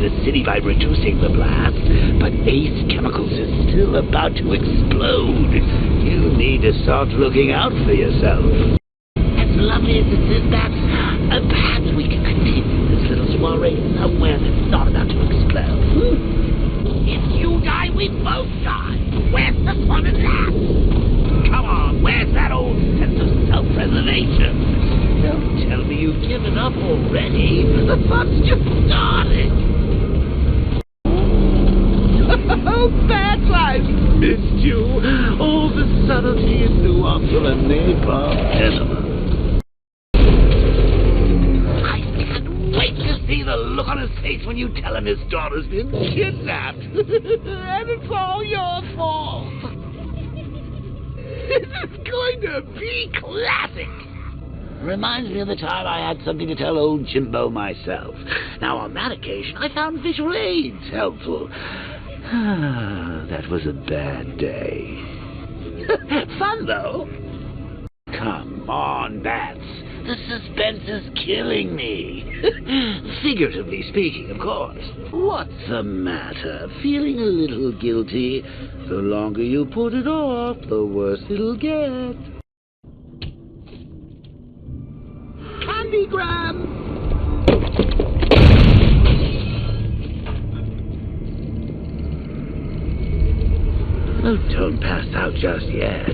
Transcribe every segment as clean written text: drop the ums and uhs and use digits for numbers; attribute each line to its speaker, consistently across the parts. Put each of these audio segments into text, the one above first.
Speaker 1: the city by reducing the blast, but Ace Chemicals is still about to explode. You need to start looking out for yourself. As lovely as this is, perhaps we can continue this little soiree somewhere that's not about to explode. If you die, we both die. Where's the fun in that? Come on, where's that old sense of self-preservation? Don't tell me you've given up already. The fun's just started. Oh, Bats, I've missed you. All the subtlety and nuance of a napalm enema. I can't wait to see the look on his face when you tell him his daughter's been kidnapped. And it's all your fault. This is going to be classic. Reminds me of the time I had something to tell old Jimbo myself. Now, on that occasion, I found visual aids helpful. That was a bad day. Fun, though. Come on, Bats. The suspense is killing me. Figuratively speaking, of course. What's the matter? Feeling a little guilty? The longer you put it off, the worse it'll get. Candygram! Oh, don't pass out just yet.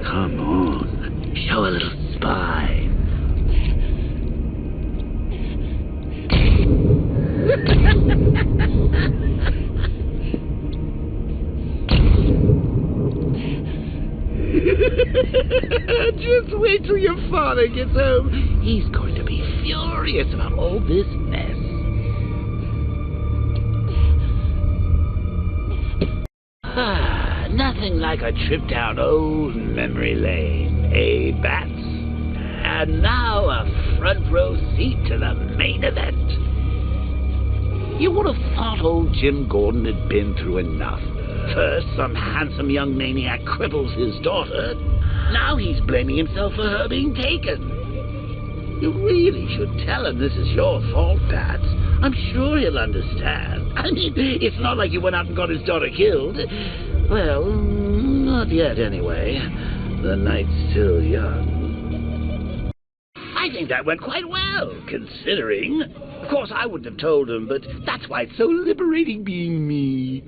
Speaker 1: Come on. Show a little spine. Just wait till your father gets home. He's going to be furious about all this mess. Nothing like a trip down old memory lane, eh, Bats? And now a front row seat to the main event. You would have thought old Jim Gordon had been through enough. First, some handsome young maniac cripples his daughter. Now he's blaming himself for her being taken. You really should tell him this is your fault, Bats. I'm sure he'll understand. I mean, it's not like you went out and got his daughter killed. Well, not yet anyway. The night's still young. I think that went quite well, considering. Of course, I wouldn't have told him, but that's why it's so liberating being me.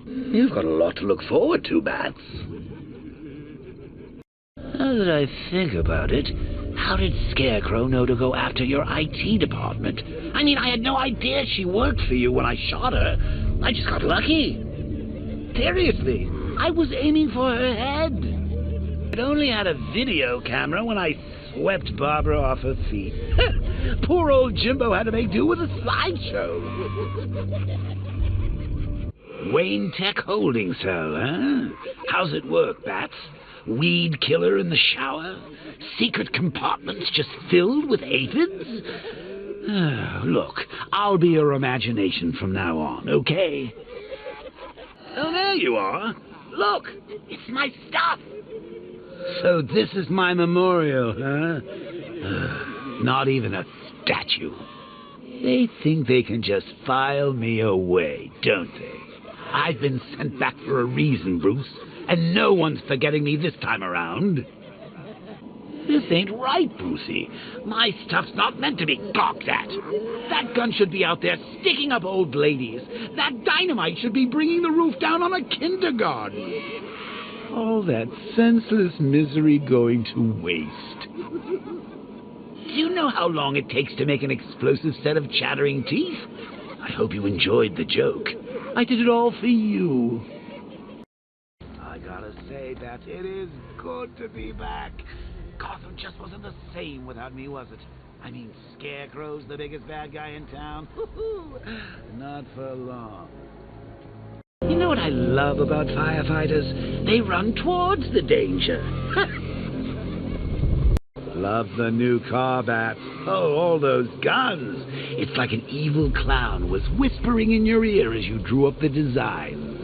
Speaker 1: You've got a lot to look forward to, Bats. Now that I think about it, how did Scarecrow know to go after your IT department? I mean, I had no idea she worked for you when I shot her. I just got lucky. Seriously, I was aiming for her head. I only had a video camera when I swept Barbara off her feet. Poor old Jimbo had to make do with a slideshow. Wayne Tech Holding Cell, huh? How's it work, Bats? Weed killer in the shower? Secret compartments just filled with aphids? Look, I'll be your imagination from now on, okay? Oh, there you are. Look, it's my stuff. So this is my memorial, huh? Not even a statue. They think they can just file me away, don't they? I've been sent back for a reason, Bruce, and no one's forgetting me this time around. This ain't right, Brucey. My stuff's not meant to be gawked at. That gun should be out there sticking up old ladies. That dynamite should be bringing the roof down on a kindergarten. All that senseless misery going to waste. Do you know how long it takes to make an explosive set of chattering teeth? I hope you enjoyed the joke. I did it all for you. I gotta say that it is good to be back. Gotham just wasn't the same without me, was it? I mean, Scarecrow's the biggest bad guy in town. Not for long. You know what I love about firefighters? They run towards the danger. Love the new car, Bats. Oh, all those guns. It's like an evil clown was whispering in your ear as you drew up the designs.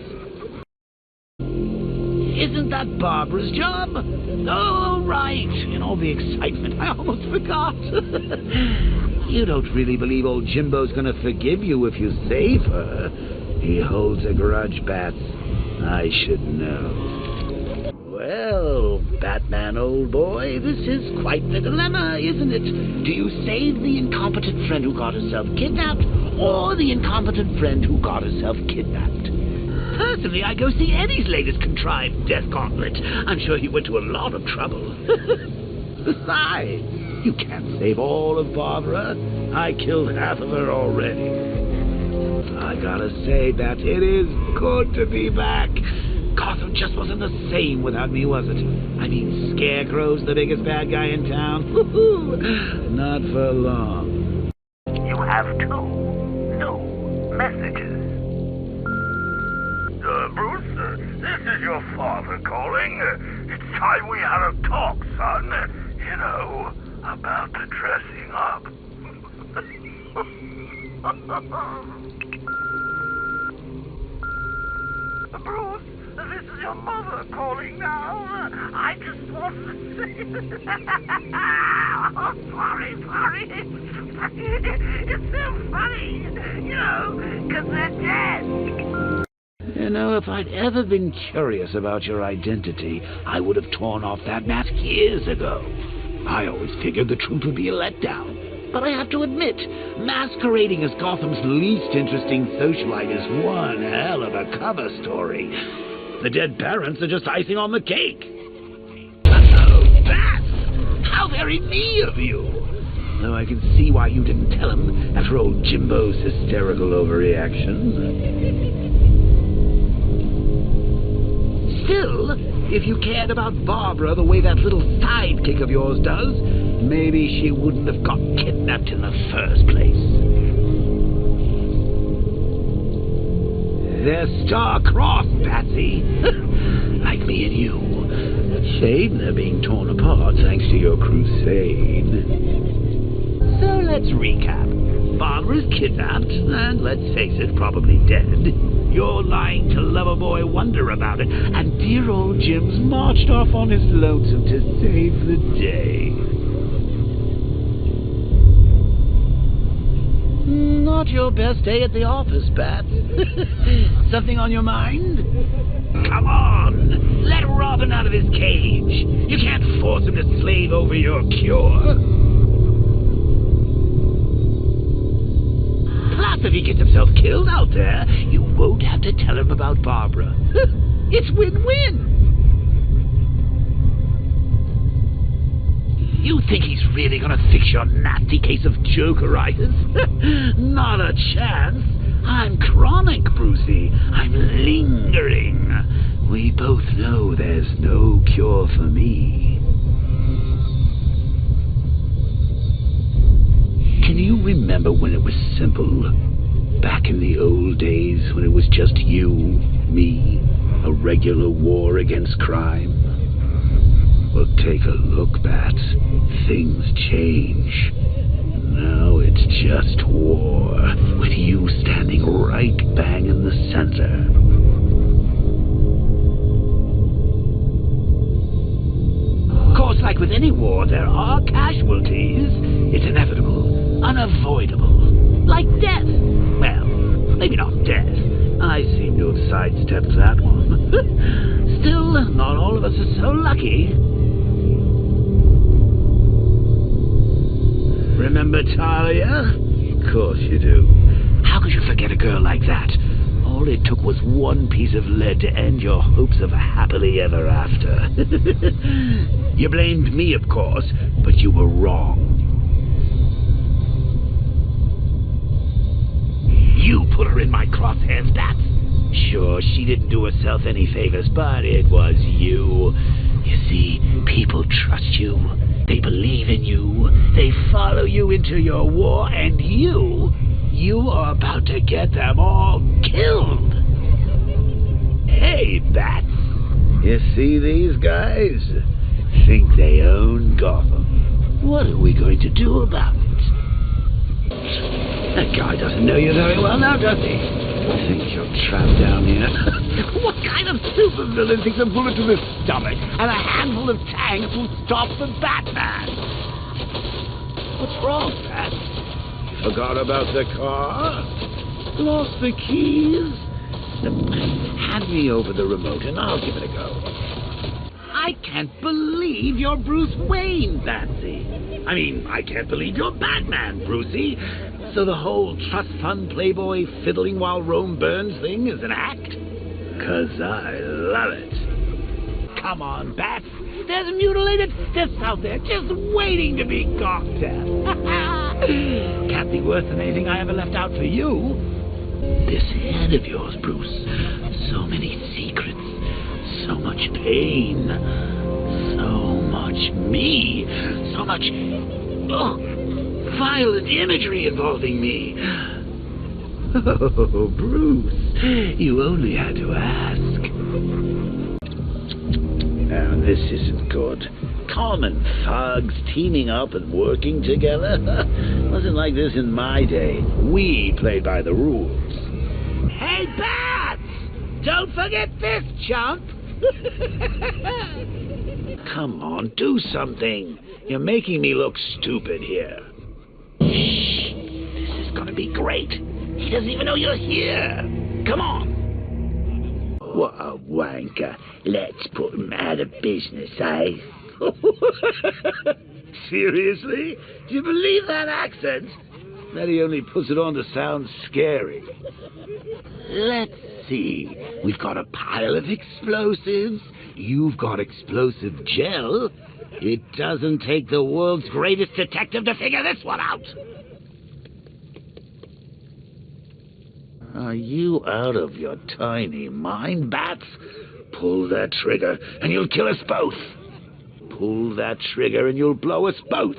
Speaker 1: Isn't that Barbara's job? Oh, right. In all the excitement, I almost forgot. You don't really believe old Jimbo's gonna forgive you if you save her. He holds a grudge, Bats. I should know. Well, Batman, old boy, this is quite the dilemma, isn't it? Do you save the incompetent friend who got herself kidnapped, or the incompetent friend who got herself kidnapped? Personally, I go see Eddie's latest contrived death gauntlet. I'm sure he went to a lot of trouble. Besides, you can't save all of Barbara. I killed half of her already. I gotta say that it is good to be back. Gotham just wasn't the same without me, was it? I mean, Scarecrow's the biggest bad guy in town. Not for long.
Speaker 2: You have 2 new messages. Bruce, this is your father calling. It's time we had a talk, son. You know, about the dressing up. Bruce, this is your mother calling now. I just wanted to say... Oh, sorry. It's so funny, you know, because they're dead.
Speaker 1: You know, if I'd ever been curious about your identity, I would have torn off that mask years ago. I always figured the truth would be a letdown. But I have to admit, masquerading as Gotham's least interesting socialite is one hell of a cover story. The dead parents are just icing on the cake. Oh, Bats! How very me of you! Though I can see why you didn't tell him after old Jimbo's hysterical overreaction. Still, if you cared about Barbara the way that little sidekick of yours does, maybe she wouldn't have got kidnapped in the first place. They're star-crossed, Patsy. Like me and you. Shame they're being torn apart thanks to your crusade. So let's recap. Barbara's kidnapped, and let's face it, probably dead. You're lying to Loverboy Wonder about it, and dear old Jim's marched off on his lonesome to save the day. Not your best day at the office, Bats. Something on your mind? Come on! Let Robin out of his cage! You can't force him to slave over your cure. Plus, if he gets himself killed out there, you won't have to tell him about Barbara. It's win-win! You think he's really gonna fix your nasty case of Jokeritis? Not a chance. I'm chronic, Brucey. I'm lingering. We both know there's no cure for me. Can you remember when it was simple? Back in the old days when it was just you, me, a regular war against crime? Well, take a look, Bats. Things change. Now it's just war, with you standing right bang in the center. Of course, like with any war, there are casualties. It's inevitable, unavoidable. Like death. Well, maybe not death. I seem to have sidestepped that one. Still, not all of us are so lucky. Remember Talia? Of course you do. How could you forget a girl like that? All it took was one piece of lead to end your hopes of a happily ever after. You blamed me, of course, but you were wrong. You put her in my crosshairs, Bats. Sure, she didn't do herself any favors, but it was you. You see, people trust you. They believe in you. They follow you into your war, and you are about to get them all killed. Hey, Bats. You see these guys? Think they own Gotham. What are we going to do about it? That guy doesn't know you very well now, does he? I think you're trapped down here. What kind of supervillain thinks a bullet to the stomach and a handful of tanks will stop the Batman? What's wrong, Bat? Forgot about the car? Lost the keys? Hand me over the remote and I'll give it a go. I can't believe you're Bruce Wayne, Batsy. I mean, I can't believe you're Batman, Brucey. So the whole trust fund playboy fiddling while Rome burns thing is an act? 'Cause I love it. Come on, Bats. There's mutilated fists out there just waiting to be gawked at. Can't be worse than anything I ever left out for you. This head of yours, Bruce. So many secrets. So much pain. So much me. So much violent imagery involving me. Oh, Bruce, you only had to ask. Now, this isn't good. Common thugs teaming up and working together. Wasn't like this in my day. We played by the rules. Hey, Bats! Don't forget this, chump! Come on, do something. You're making me look stupid here. Shh! This is gonna be great. He doesn't even know you're here. Come on. What a wanker. Let's put him out of business, eh? Seriously? Do you believe that accent? That he only puts it on to sound scary. Let's see. We've got a pile of explosives. You've got explosive gel. It doesn't take the world's greatest detective to figure this one out. Are you out of your tiny mind, Bats? Pull that trigger and you'll kill us both. Pull that trigger and you'll blow us both.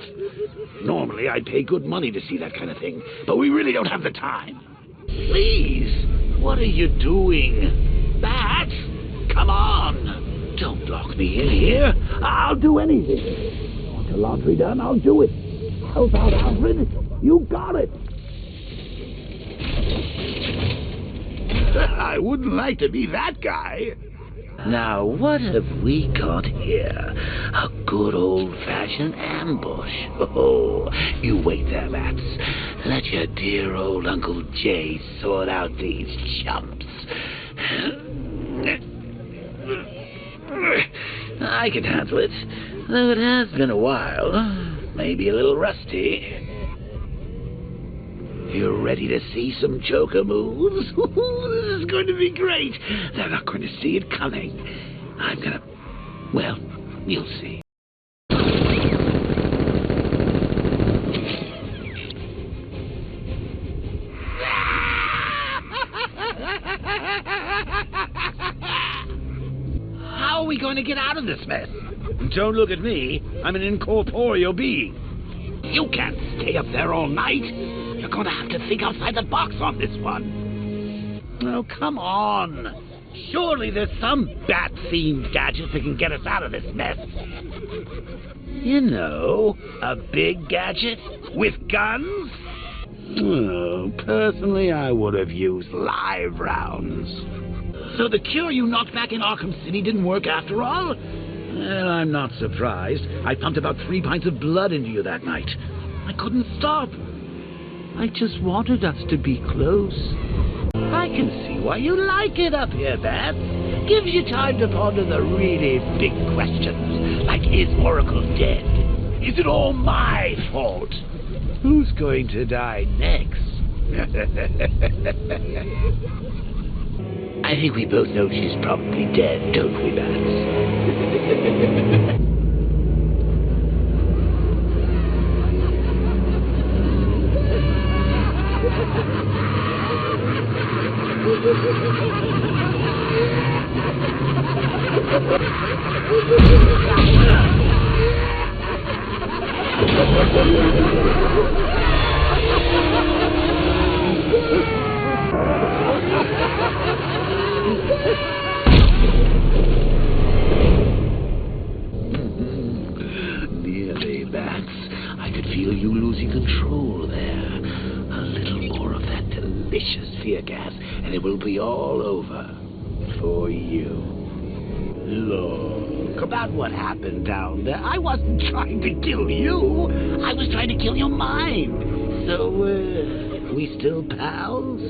Speaker 1: Normally I'd pay good money to see that kind of thing, but we really don't have the time. Please, what are you doing? Bats, come on. Don't lock me in here. I'll do anything. Want the laundry done? I'll do it. Help out, Alfred. You got it. I wouldn't like to be that guy. Now, what have we got here? A good old-fashioned ambush. Oh, you wait there, Bats. Let your dear old Uncle Jay sort out these chumps. I can handle it, though it has been a while. Maybe a little rusty. You ready to see some Joker moves? This is going to be great. They're not going to see it coming. I'm gonna... Well, you'll see. How are we going to get out of this mess? Don't look at me. I'm an incorporeal being. You can't stay up there all night. You're going to have to think outside the box on this one. Oh, come on. Surely there's some bat-themed gadget that can get us out of this mess. You know, a big gadget with guns? Oh, personally, I would have used live rounds. So the cure you knocked back in Arkham City didn't work after all? Well, I'm not surprised. I pumped about 3 pints of blood into you that night. I couldn't stop. I just wanted us to be close. I can see why you like it up here, Bats. Gives you time to ponder the really big questions, like is Oracle dead? Is it all my fault? Who's going to die next? I think we both know she's probably dead, don't we, Bats? Nearly, Bats. I could feel you losing control there. A little more of that delicious fear gas, and it will be all over. For you. Look, about what happened down there. I wasn't trying to kill you. I was trying to kill your mind. So, we still pals?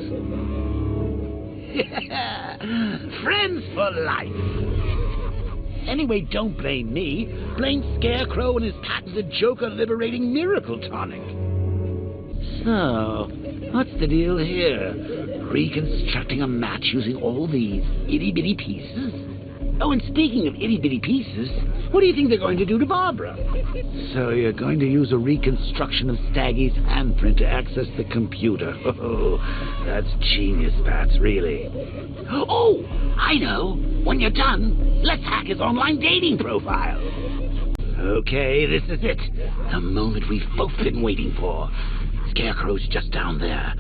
Speaker 1: Friends for life. Anyway, don't blame me. Blame Scarecrow and his patented Joker-liberating miracle tonic. So, what's the deal here? Reconstructing a match using all these itty-bitty pieces? Oh, and speaking of itty-bitty pieces, what do you think they're going to do to Barbara? So you're going to use a reconstruction of Staggy's handprint to access the computer. Oh, that's genius, Bats, really. Oh, I know. When you're done, let's hack his online dating profile. Okay, this is it. The moment we've both been waiting for. Scarecrow's just down there.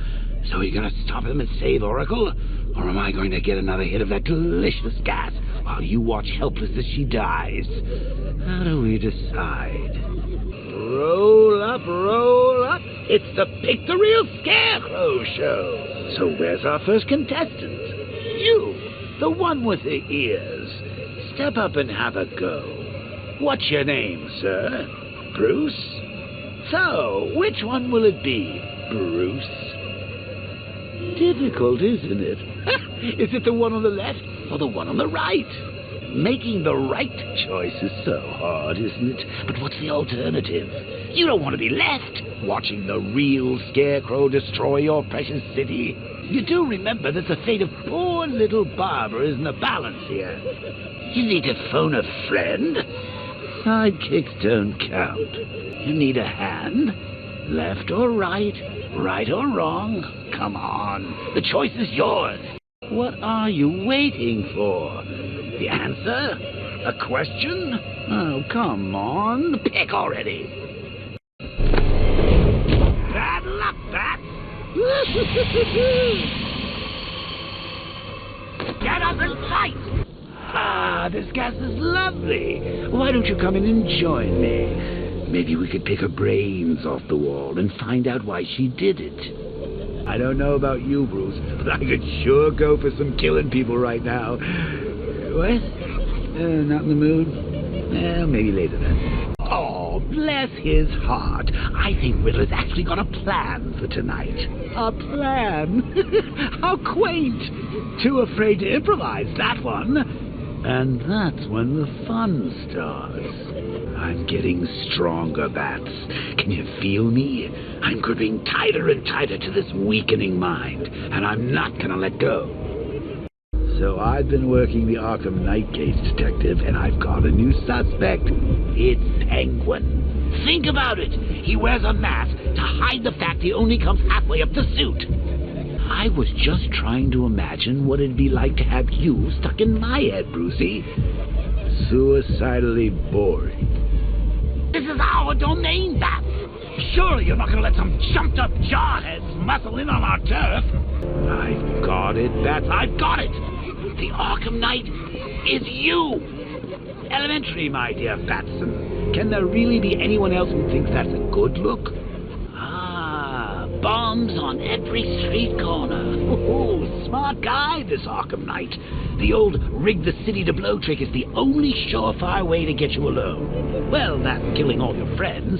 Speaker 1: So are you going to stop him and save Oracle? Or am I going to get another hit of that delicious gas while you watch helpless as she dies? How do we decide? Roll up, roll up. It's the Pick the Real Scarecrow show. So where's our first contestant? You, the one with the ears. Step up and have a go. What's your name, sir? Bruce? So, which one will it be, Bruce? Difficult, isn't it? Is it the one on the left or the one on the right? Making the right choice is so hard, isn't it? But what's the alternative? You don't want to be left watching the real Scarecrow destroy your precious city. You do remember that the fate of poor little Barbara is in the balance here. You need to phone a friend. Sidekicks don't count. You need a hand. Left or right? Right or wrong? Come on. The choice is yours. What are you waiting for? The answer? A question? Oh, come on. Pick already. Bad luck, Bats. Get up and fight! Ah, this gas is lovely. Why don't you come in and join me? Maybe we could pick her brains off the wall and find out why she did it. I don't know about you, Bruce, but I could sure go for some killing people right now. What? Not in the mood? Well, maybe later then. Oh, bless his heart. I think Riddler's actually got a plan for tonight. A plan? How quaint. Too afraid to improvise, that one. And that's when the fun starts. I'm getting stronger, Bats. Can you feel me? I'm gripping tighter and tighter to this weakening mind, and I'm not going to let go. So I've been working the Arkham Knight case, Detective, and I've got a new suspect. It's Penguin. Think about it. He wears a mask to hide the fact he only comes halfway up the suit. I was just trying to imagine what it'd be like to have you stuck in my head, Brucey. Suicidally boring. This is our domain, Bats. Surely you're not going to let some jumped-up jarheads muscle in on our turf. I've got it, Bats. I've got it. The Arkham Knight is you. Elementary, my dear Batson. Can there really be anyone else who thinks that's a good look? Bombs on every street corner. Oh, smart guy, this Arkham Knight. The old rig the city to blow trick is the only surefire way to get you alone. Well, that's killing all your friends.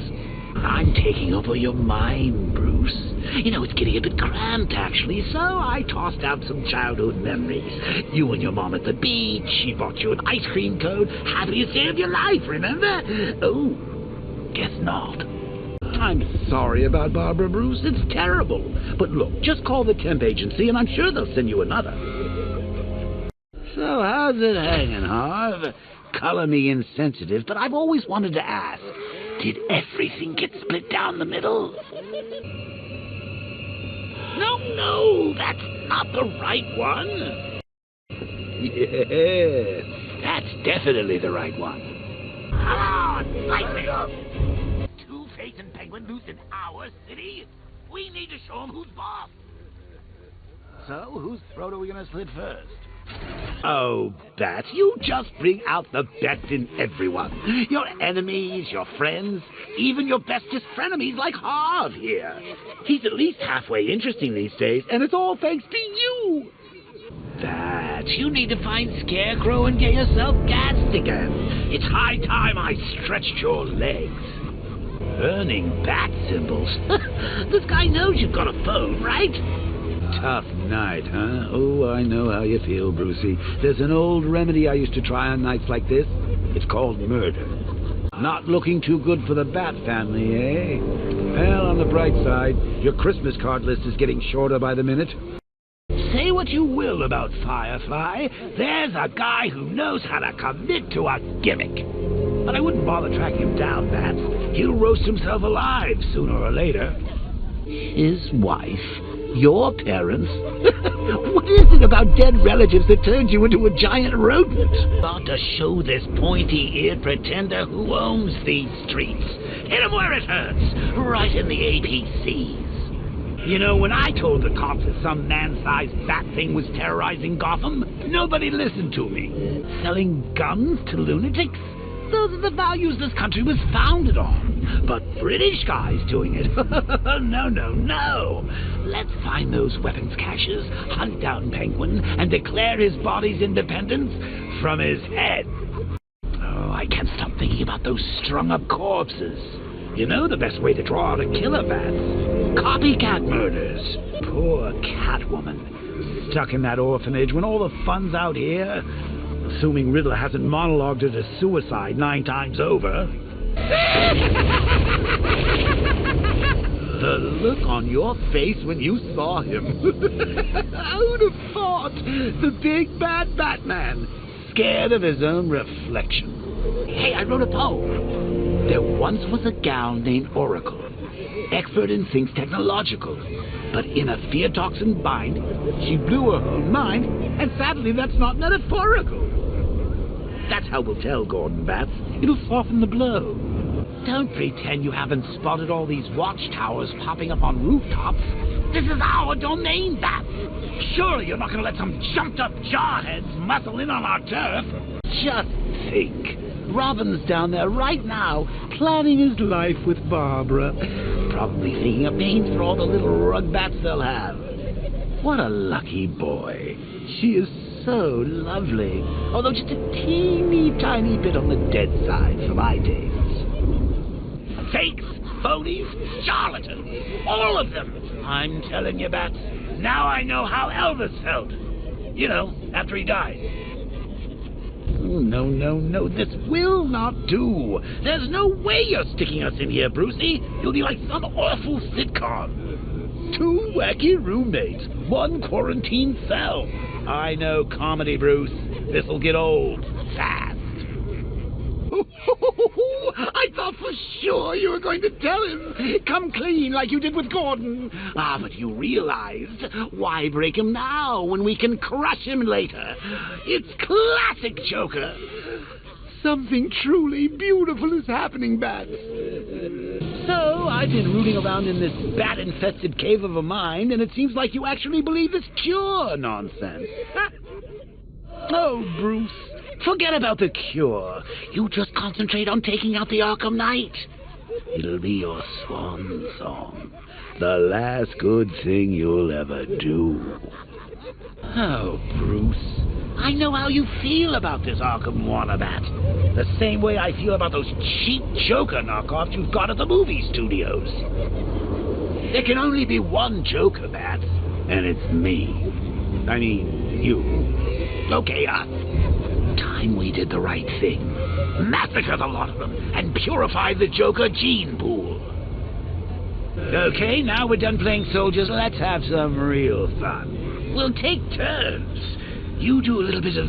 Speaker 1: I'm taking over your mind, Bruce. You know, it's getting a bit cramped, actually, so I tossed out some childhood memories. You and your mom at the beach. She bought you an ice cream cone. Happiest day of your life, remember? Oh, guess not. I'm sorry about Barbara, Bruce. It's terrible. But look, just call the temp agency and I'm sure they'll send you another. So how's it hanging, Harv? Color me insensitive, but I've always wanted to ask, did everything get split down the middle? No, that's not the right one. Yes, that's definitely the right one. Come on, light me up. Two-Face and Penguin loose in our city? We need to show them who's boss. So, whose throat are we going to slit first? Oh, Bats, you just bring out the best in everyone. Your enemies, your friends, even your bestest frenemies like Harv here. He's at least halfway interesting these days, and it's all thanks to you. Bats, you need to find Scarecrow and get yourself gassed again. It's high time I stretched your legs. Earning bat symbols. This guy knows you've got a phone, right? Tough night, huh? Oh, I know how you feel, Brucey. There's an old remedy I used to try on nights like this. It's called murder. Not looking too good for the Bat family, eh? Well, on the bright side, your Christmas card list is getting shorter by the minute. Say what you will about Firefly, there's a guy who knows how to commit to a gimmick. But I wouldn't bother tracking him down, Bats. He'll roast himself alive sooner or later. His wife? Your parents? What is it about dead relatives that turned you into a giant rodent? Got to show this pointy-eared pretender who owns these streets. Hit him where it hurts, right in the APCs. You know, when I told the cops that some man-sized bat thing was terrorizing Gotham, nobody listened to me. Selling guns to lunatics? Those are the values this country was founded on. But British guys doing it? No, no, no. Let's find those weapons caches, hunt down Penguin, and declare his body's independence from his head. Oh, I can't stop thinking about those strung-up corpses. You know the best way to draw out a killer, Bats? Copycat murders. Poor Catwoman. Stuck in that orphanage when all the fun's out here. Assuming Riddler hasn't monologued her to suicide 9 times over. The look on your face when you saw him. Who'd have thought? The big bad Batman, scared of his own reflection. Hey, I wrote a poem. There once was a gal named Oracle, expert in things technological, but in a fear toxin bind, she blew her own mind, and sadly that's not metaphorical. That's how we'll tell, Gordon Bats. It'll soften the blow. Don't pretend you haven't spotted all these watchtowers popping up on rooftops. This is our domain, Bats. Surely you're not going to let some jumped-up jarheads muscle in on our turf. Just think. Robin's down there right now, planning his life with Barbara. Probably thinking of names for all the little rug bats they'll have. What a lucky boy. She is so lovely, although just a teeny tiny bit on the dead side for my taste. Fakes, phonies, charlatans, all of them. I'm telling you, Bats, now I know how Elvis felt. You know, after he died. Oh, no, no, no, this will not do. There's no way you're sticking us in here, Brucey. You'll be like some awful sitcom. 2 wacky roommates, 1 quarantine cell. I know comedy, Bruce. This'll get old fast. I thought for sure you were going to tell him. Come clean like you did with Gordon. Ah, but you realized. Why break him now when we can crush him later? It's classic Joker. Something truly beautiful is happening, Bats. So, I've been rooting around in this bat-infested cave of a mind, and it seems like you actually believe this cure nonsense. Oh, Bruce, forget about the cure. You just concentrate on taking out the Arkham Knight. It'll be your swan song. The last good thing you'll ever do. Oh, Bruce, I know how you feel about this Arkham Wannabat. The same way I feel about those cheap Joker knockoffs you've got at the movie studios. There can only be one Joker, Bats, and it's me. I mean, you. Okay, time we did the right thing. Massacre the lot of them and purify the Joker gene pool. Okay, now we're done playing soldiers. Let's have some real fun. We'll take turns. You do a little bit of,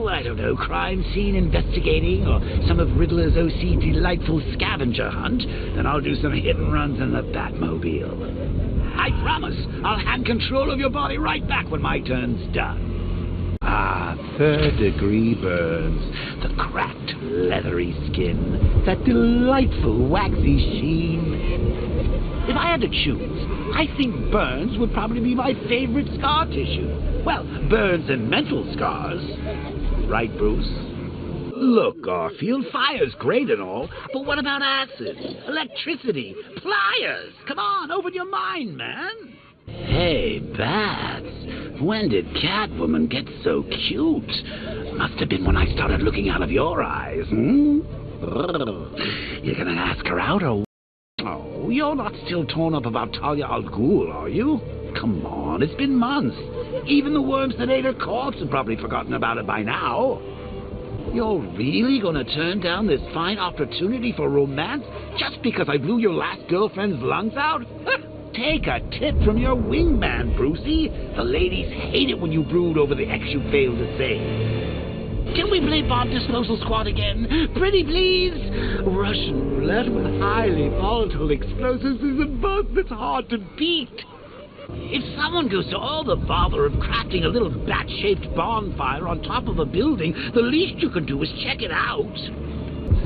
Speaker 1: I don't know, crime scene investigating or some of Riddler's OC delightful scavenger hunt. Then I'll do some hit and runs in the Batmobile. I promise I'll hand control of your body right back when my turn's done. Ah, 3rd-degree burns. The cracked, leathery skin. That delightful, waxy sheen. If I had to choose, I think burns would probably be my favorite scar tissue. Well, burns and mental scars. Right, Bruce? Look, Garfield, fire's great and all, but what about acid, electricity, pliers? Come on, open your mind, man. Hey, Bats, when did Catwoman get so cute? Must have been when I started looking out of your eyes, hmm? You're gonna ask her out or No, you're not still torn up about Talia al Ghul, are you? Come on, it's been months. Even the worms that ate her corpse have probably forgotten about it by now. You're really gonna turn down this fine opportunity for romance just because I blew your last girlfriend's lungs out? Take a tip from your wingman, Brucey. The ladies hate it when you brood over the ex you failed to save. Can we play Bomb Disposal Squad again? Pretty please? Russian roulette with highly volatile explosives is a buzz that's hard to beat. If someone goes to all the bother of crafting a little bat-shaped bonfire on top of a building, the least you can do is check it out.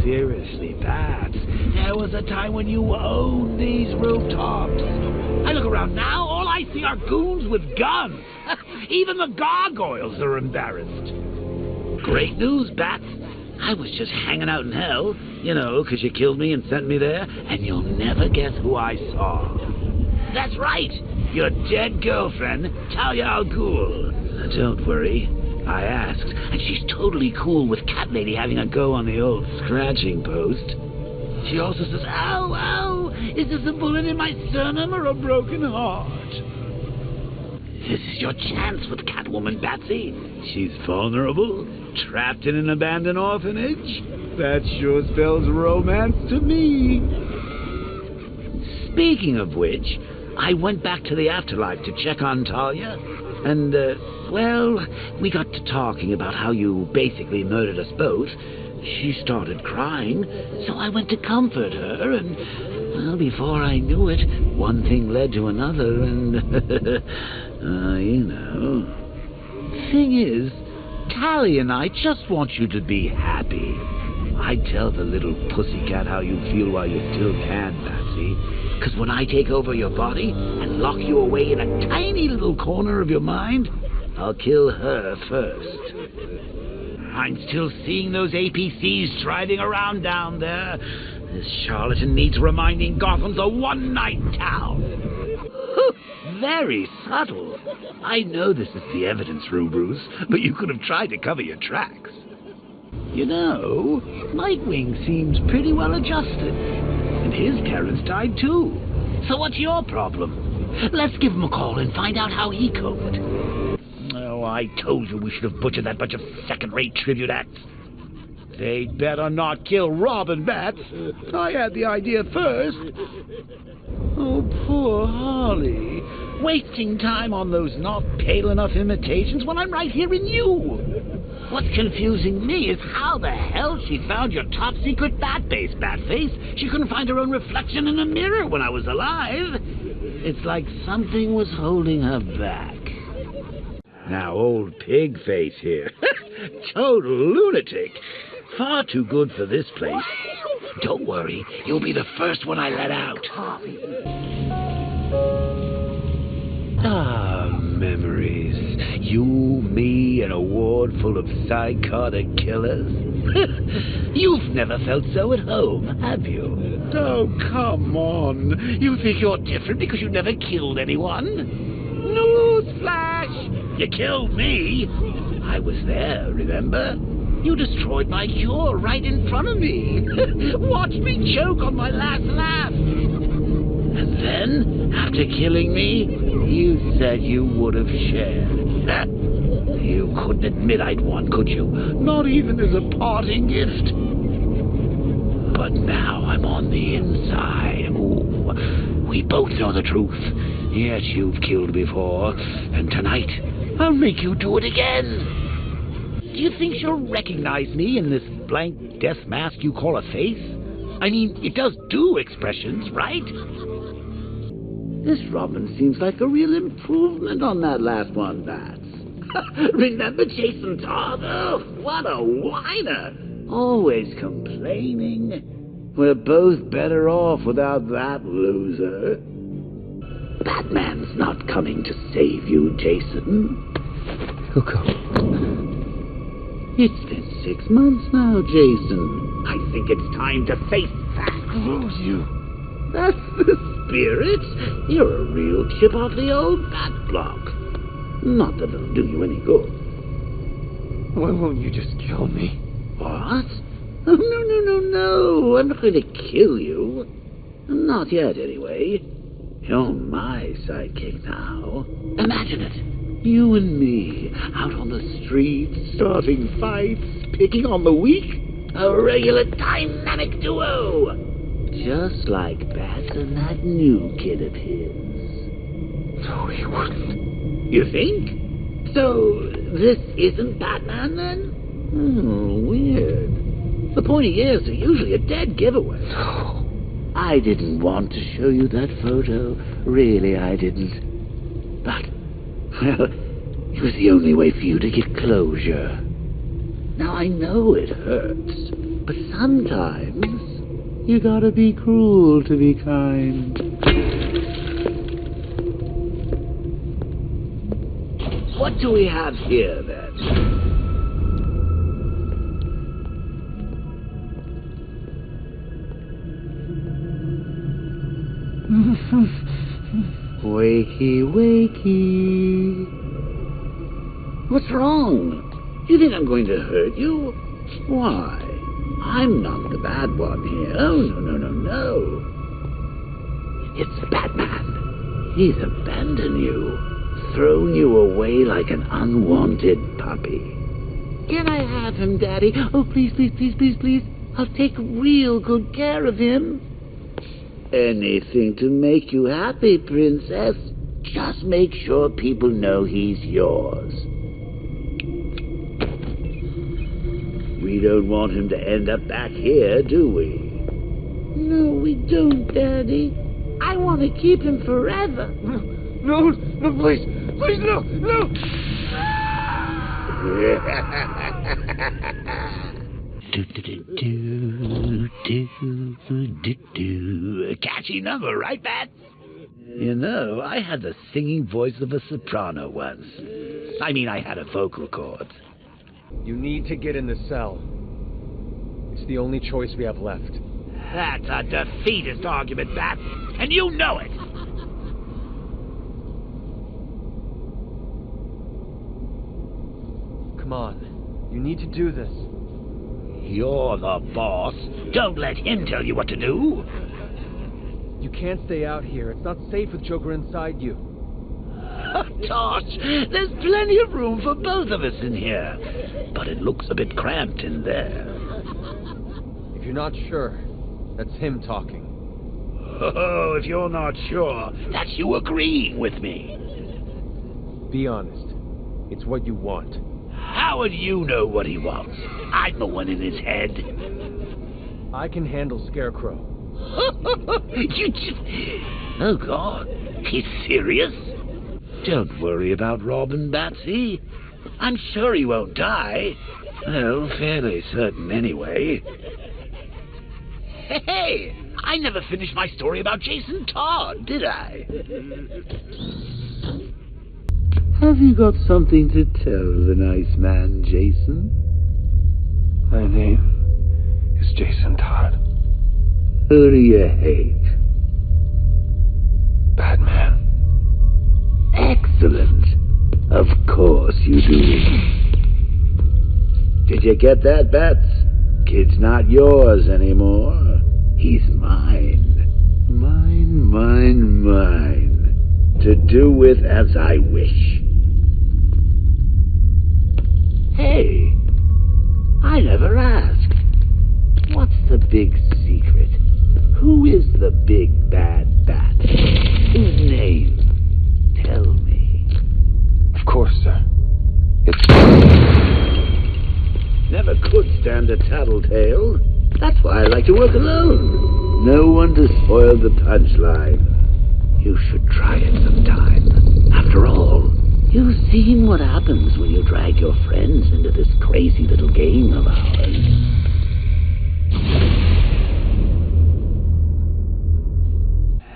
Speaker 1: Seriously, Bats, there was a time when you owned these rooftops. I look around now, all I see are goons with guns. Even the gargoyles are embarrassed. Great news, Bats. I was just hanging out in hell, you know, 'cause you killed me and sent me there, and you'll never guess who I saw. That's right, your dead girlfriend, Talia al Ghul. Don't worry, I asked, and she's totally cool with Cat Lady having a go on the old scratching post. She also says, ow, ow, is this a bullet in my sternum or a broken heart? This is your chance with Catwoman, Batsy. She's vulnerable, trapped in an abandoned orphanage. That sure spells romance to me. Speaking of which, I went back to the afterlife to check on Talia, and, well, we got to talking about how you basically murdered us both. She started crying, so I went to comfort her, and, well, before I knew it, one thing led to another, and, you know. Thing is, Talia and I just want you to be happy. I'd tell the little pussycat how you feel while you still can, Patsy. 'Cause when I take over your body and lock you away in a tiny little corner of your mind, I'll kill her first. I'm still seeing those APCs driving around down there. This charlatan needs reminding Gotham's a one-night town. Very subtle. I know this is the evidence room, Bruce, but you could have tried to cover your tracks. You know, Nightwing seems pretty well adjusted. And his parents died too. So what's your problem? Let's give him a call and find out how he coped. Oh, I told you we should have butchered that bunch of second-rate tribute acts. They'd better not kill Robin, Bats. I had the idea first. Oh, poor Harley. Wasting time on those not pale enough imitations when I'm right here in you. What's confusing me is how the hell she found your top-secret bat-base, Batface. She couldn't find her own reflection in a mirror when I was alive. It's like something was holding her back. Now, old Pigface here. Total lunatic. Far too good for this place. Don't worry, you'll be the first one I let out. Ah, memories. You, me, and a ward full of psychotic killers. You've never felt so at home, have you? Oh, come on. You think you're different because you never killed anyone? Newsflash! You killed me. I was there, remember? You destroyed my cure right in front of me. Watch me choke on my last laugh. And then, after killing me, you said you would have shared. You couldn't admit I'd won, could you? Not even as a parting gift. But now I'm on the inside. Ooh, we both know the truth. Yes, you've killed before, and tonight I'll make you do it again. Do you think she'll recognize me in this blank death mask you call a face? I mean, it does do expressions, right? This Robin seems like a real improvement on that last one, Bats. Remember Jason Todd? Oh, what a whiner. Always complaining. We're both better off without that loser. Batman's not coming to save you, Jason. Hugo. It's been 6 months now, Jason. I think it's time to face facts.
Speaker 3: Lose you.
Speaker 1: That's the spirit. You're a real chip off the old bat block. Not that it'll do you any good.
Speaker 3: Why won't you just kill me?
Speaker 1: What? Oh, no. I'm not going to kill you. Not yet, anyway. You're my sidekick now. Imagine it. You and me, out on the streets, starting fights, picking on the weak. A regular dynamic duo. Just like Bat and that new kid of his.
Speaker 3: No, he wouldn't.
Speaker 1: You think? So, this isn't Batman, then? Weird. The pointy ears are usually a dead giveaway.
Speaker 3: No.
Speaker 1: I didn't want to show you that photo. Really, I didn't. But, well, it was the only way for you to get closure. Now, I know it hurts, but sometimes you gotta be cruel to be kind. What do we have here, then? Wakey, wakey. What's wrong? You think I'm going to hurt you? Why? I'm not the bad one here. Oh, no. It's Batman. He's abandoned you, thrown you away like an unwanted puppy. Can I have him, Daddy? Oh, please. I'll take real good care of him. Anything to make you happy, Princess. Just make sure people know he's yours. We don't want him to end up back here, do we? No, we don't, Daddy. I want to keep him forever.
Speaker 3: No, please, no.
Speaker 1: Catchy number, right, Bat? You know, I had the singing voice of a soprano once. I mean, I had a vocal cord.
Speaker 3: You need to get in the cell. It's the only choice we have left.
Speaker 1: That's a defeatist argument, Bat, and you know it.
Speaker 3: Come on, you need to do this.
Speaker 1: You're the boss. Don't let him tell you what to do.
Speaker 3: You can't stay out here. It's not safe with Joker inside you.
Speaker 1: Tosh, there's plenty of room for both of us in here. But it looks a bit cramped in there.
Speaker 3: If you're not sure, that's him talking.
Speaker 1: Oh, if you're not sure, that's you agreeing with me.
Speaker 3: Be honest. It's what you want.
Speaker 1: How would you know what he wants? I'm the one in his head.
Speaker 3: I can handle Scarecrow.
Speaker 1: You just... Oh, God. He's serious? Don't worry about Robin, Batsy. I'm sure he won't die. Well, fairly certain anyway. Hey! I never finished my story about Jason Todd, did I? Have you got something to tell the nice man, Jason?
Speaker 3: My name is Jason Todd.
Speaker 1: Who do you hate?
Speaker 3: Batman.
Speaker 1: Excellent. Of course you do. Did you get that, Bats? Kid's not yours anymore. He's mine. Mine. To do with as I wish. Hey, I never asked. What's the big secret? Who is the big bad bat? Whose name? Tell me.
Speaker 3: Of course, sir. It's...
Speaker 1: Never could stand a tattletale. That's why I like to work alone. No one to spoil the punchline. You should try it sometime. After all, you've seen what happens when you drag your friends into this crazy little game of ours.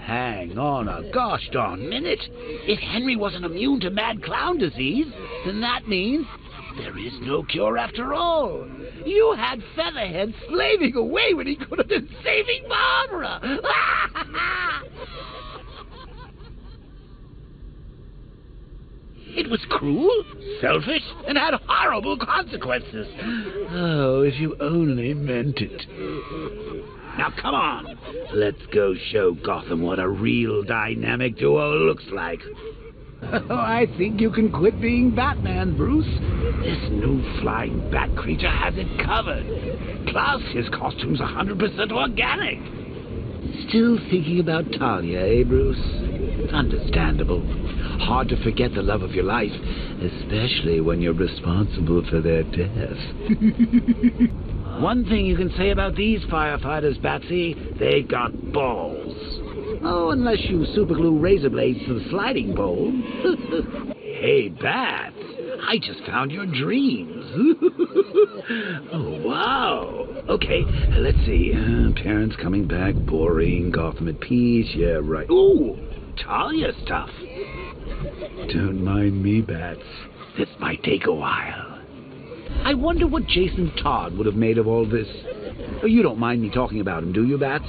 Speaker 1: Hang on a gosh darn minute. If Henry wasn't immune to mad clown disease, then that means there is no cure after all. You had Featherhead slaving away when he could have been saving Barbara. It was cruel, selfish, and had horrible consequences. Oh, if you only meant it. Now come on, let's go show Gotham what a real dynamic duo looks like. Oh, I think you can quit being Batman, Bruce. This new flying bat creature has it covered. Plus, his costume's 100% organic. Still thinking about Talia, eh, Bruce? Understandable. Hard to forget the love of your life, especially when you're responsible for their death. One thing you can say about these firefighters, Batsy, they've got balls. Oh, unless you superglue razor blades to the sliding pole. Hey, Bats, I just found your dreams. Oh, wow. Okay, let's see. Parents coming back, boring, Gotham at peace, yeah, right. Ooh, Talia stuff. Don't mind me, Bats. This might take a while. I wonder what Jason Todd would have made of all this. Oh, you don't mind me talking about him, do you, Bats?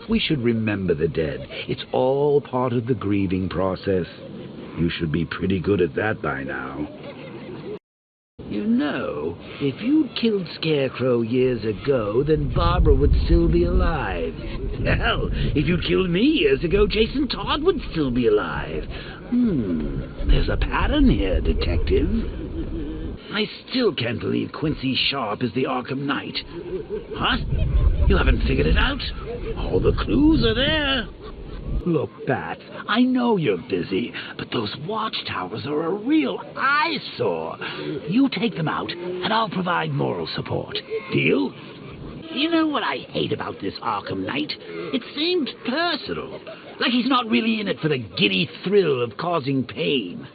Speaker 1: We should remember the dead. It's all part of the grieving process. You should be pretty good at that by now. You know, if you'd killed Scarecrow years ago, then Barbara would still be alive. Hell, if you'd killed me years ago, Jason Todd would still be alive. There's a pattern here, Detective. I still can't believe Quincy Sharp is the Arkham Knight. What? You haven't figured it out? All the clues are there. Look, Bats, I know you're busy, but those watchtowers are a real eyesore. You take them out, and I'll provide moral support. Deal? You know what I hate about this Arkham Knight? It seems personal. Like he's not really in it for the giddy thrill of causing pain.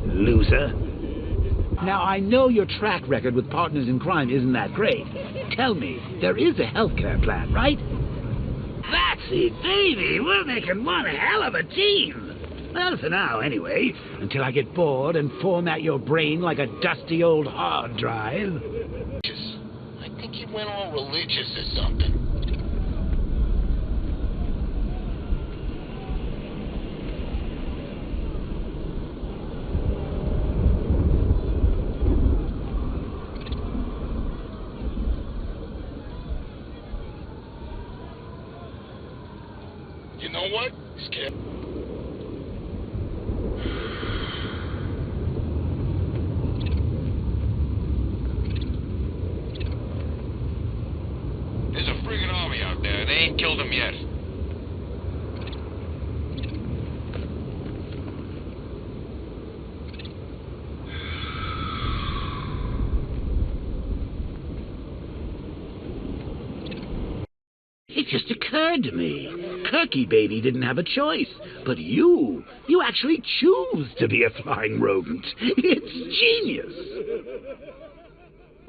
Speaker 1: Loser. Now, I know your track record with partners in crime isn't that great. Tell me, there is a healthcare plan, right? That's it, baby. We're making one hell of a team. Well, for now, anyway. Until I get bored and format your brain like a dusty old hard drive.
Speaker 4: I think he went all religious or something. You know what? Skip. There's a friggin' army out there. They ain't killed him yet.
Speaker 1: It just occurred to me. Kirky Baby didn't have a choice. But you actually choose to be a flying rodent. It's genius.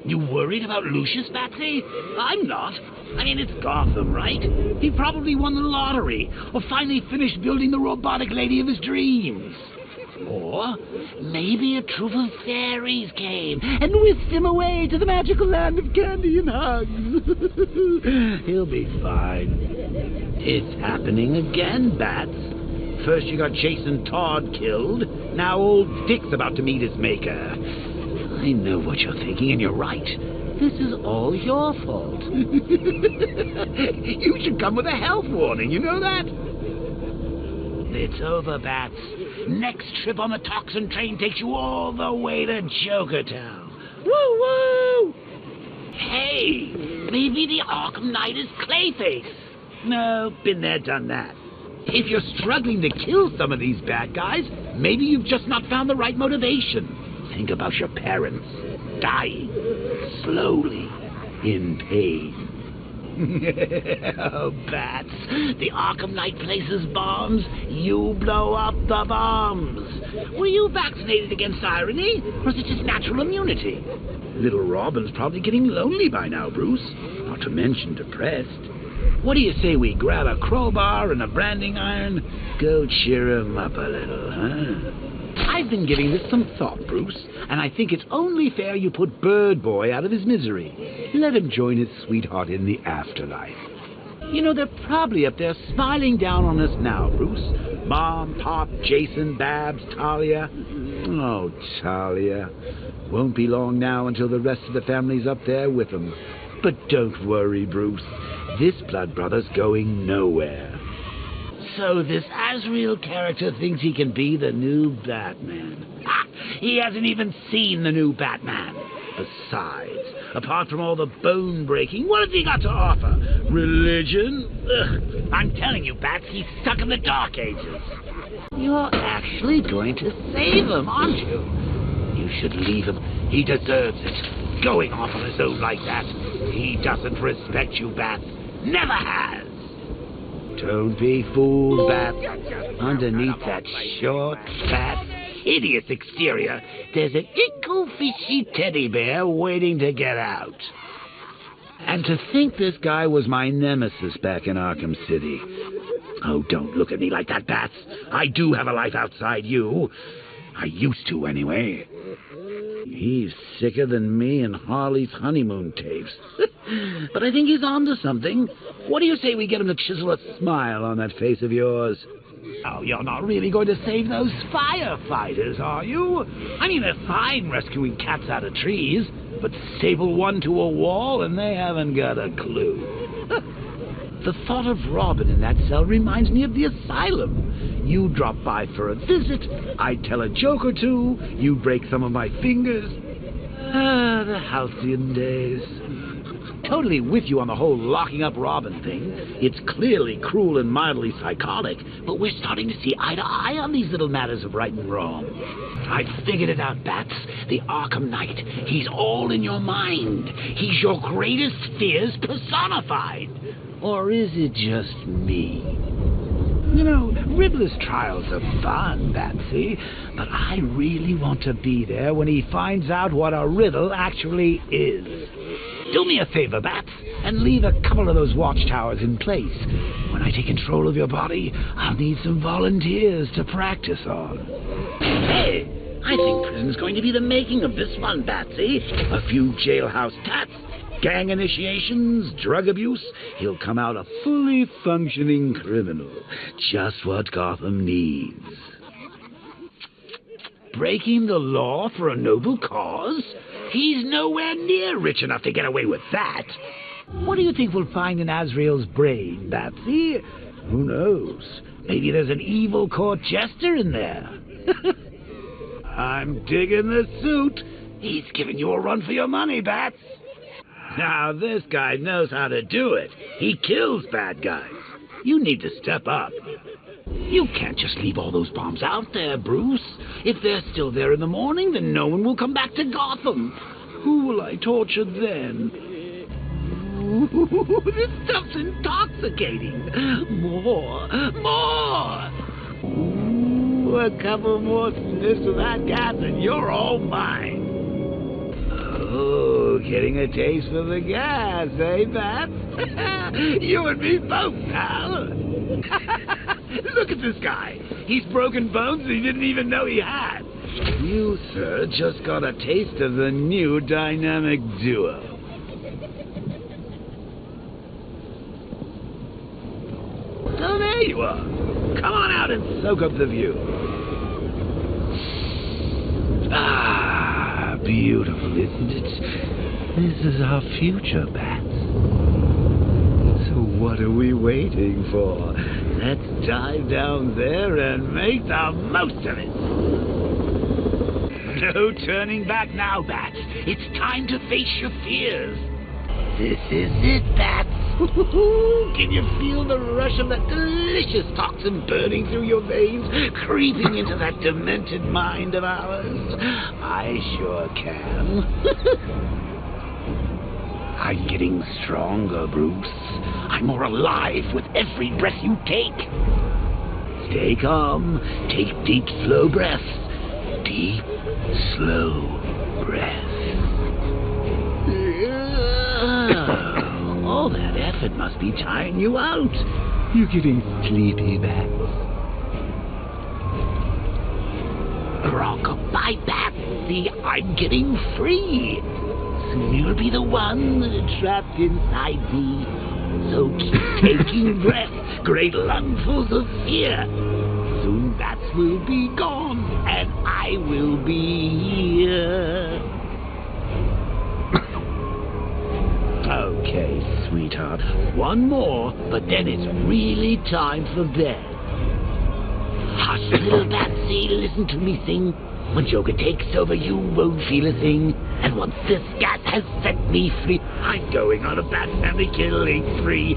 Speaker 1: You worried about Lucius, Batsy? I'm not. I mean, it's Gotham, right? He probably won the lottery, or finally finished building the robotic lady of his dreams. Or maybe a troop of fairies came and whisked him away to the magical land of candy and hugs. He'll be fine. It's happening again, Bats. First you got Jason Todd killed, now old Dick's about to meet his maker. I know what you're thinking, and you're right. This is all your fault. You should come with a health warning, you know that? It's over, Bats. Next trip on the toxin train takes you all the way to Jokertown. Woo-woo! Hey, maybe the Arkham Knight is Clayface. No, been there, done that. If you're struggling to kill some of these bad guys, maybe you've just not found the right motivation. Think about your parents dying slowly in pain. Oh, Bats, the Arkham Knight places bombs, you blow up the bombs. Were you vaccinated against irony, or is it just natural immunity? Little Robin's probably getting lonely by now, Bruce, not to mention depressed. What do you say we grab a crowbar and a branding iron? Go cheer him up a little, huh? I've been giving this some thought, Bruce, and I think it's only fair you put Bird Boy out of his misery. Let him join his sweetheart in the afterlife. You know, they're probably up there smiling down on us now, Bruce. Mom, Pop, Jason, Babs, Talia. Oh, Talia. Won't be long now until the rest of the family's up there with them. But don't worry, Bruce. This blood brother's going nowhere. So this Azrael character thinks he can be the new Batman. Ha! He hasn't even seen the new Batman. Besides, apart from all the bone breaking, what has he got to offer? Religion? Ugh. I'm telling you, Bats, he's stuck in the Dark Ages. You're actually going to save him, aren't you? You should leave him. He deserves it. Going off on his own like that. He doesn't respect you, Bats. Never has. Don't be fooled, Bats. Underneath that short, fat, hideous exterior, there's an ickle fishy teddy bear waiting to get out. And to think this guy was my nemesis back in Arkham City. Oh, don't look at me like that, Bats. I do have a life outside you. I used to, anyway. He's sicker than me and Harley's honeymoon tapes. But I think he's onto something. What do you say we get him to chisel a smile on that face of yours? Oh, you're not really going to save those firefighters, are you? I mean, they're fine rescuing cats out of trees, but staple one to a wall and they haven't got a clue. The thought of Robin in that cell reminds me of the asylum. You drop by for a visit, I'd tell a joke or two, you'd break some of my fingers. Ah, the halcyon days. Totally with you on the whole locking up Robin thing. It's clearly cruel and mildly psychotic, but we're starting to see eye to eye on these little matters of right and wrong. I figured it out, Bats. The Arkham Knight. He's all in your mind. He's your greatest fears personified. Or is it just me? You know, Riddler's trials are fun, Batsy, but I really want to be there when he finds out what a riddle actually is. Do me a favor, Bats, and leave a couple of those watchtowers in place. When I take control of your body, I'll need some volunteers to practice on. Hey, I think prison's going to be the making of this one, Batsy. A few jailhouse tats, gang initiations, drug abuse. He'll come out a fully functioning criminal. Just what Gotham needs. Breaking the law for a noble cause? He's nowhere near rich enough to get away with that. What do you think we'll find in Azrael's brain, Batsy? Who knows? Maybe there's an evil court jester in there. I'm digging the suit. He's giving you a run for your money, Bats. Now, this guy knows how to do it. He kills bad guys. You need to step up. You can't just leave all those bombs out there, Bruce. If they're still there in the morning, then no one will come back to Gotham. Who will I torture then? Ooh, this stuff's intoxicating. More. Ooh, a couple more sniffs of that gas and you're all mine. Oh, getting a taste for the gas, eh, Bats? You and me both, pal. Look at this guy. He's broken bones he didn't even know he had. You, sir, just got a taste of the new dynamic duo. So there you are. Come on out and soak up the view. Ah, beautiful, isn't it? This is our future, Bats. So what are we waiting for? Let's dive down there and make the most of it. No turning back now, Bats. It's time to face your fears. This is it, Bats. Can you feel the rush of that delicious toxin burning through your veins, creeping into that demented mind of ours? I sure can. I'm getting stronger, Bruce. I'm more alive with every breath you take. Stay calm. Take deep, slow breaths. Deep, slow breaths. All that effort must be tiring you out. You're getting sleepy, Bats. Rock-a-bye, Batsy. I'm getting free. Soon you'll be the one trapped inside me. So keep taking breath, great lungfuls of fear. Soon Bats will be gone, and I will be here. Okay, sweetheart. One more, but then it's really time for bed. Hush, little Batsy, listen to me sing. When Joker takes over, you won't feel a thing. And once this gas has set me free, I'm going on a Bat family killing spree.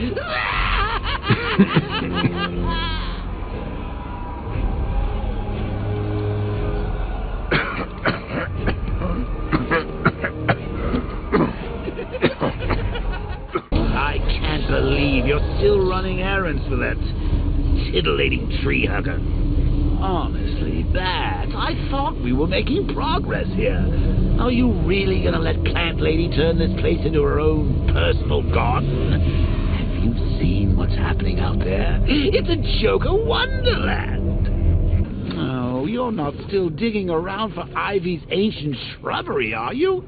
Speaker 1: I can't believe you're still running errands for that titillating tree hugger. Honestly, Bat, I thought we were making progress here. Are you really gonna let Plant Lady turn this place into her own personal garden? Have you seen what's happening out there? It's a Joker wonderland! Oh, you're not still digging around for Ivy's ancient shrubbery, are you?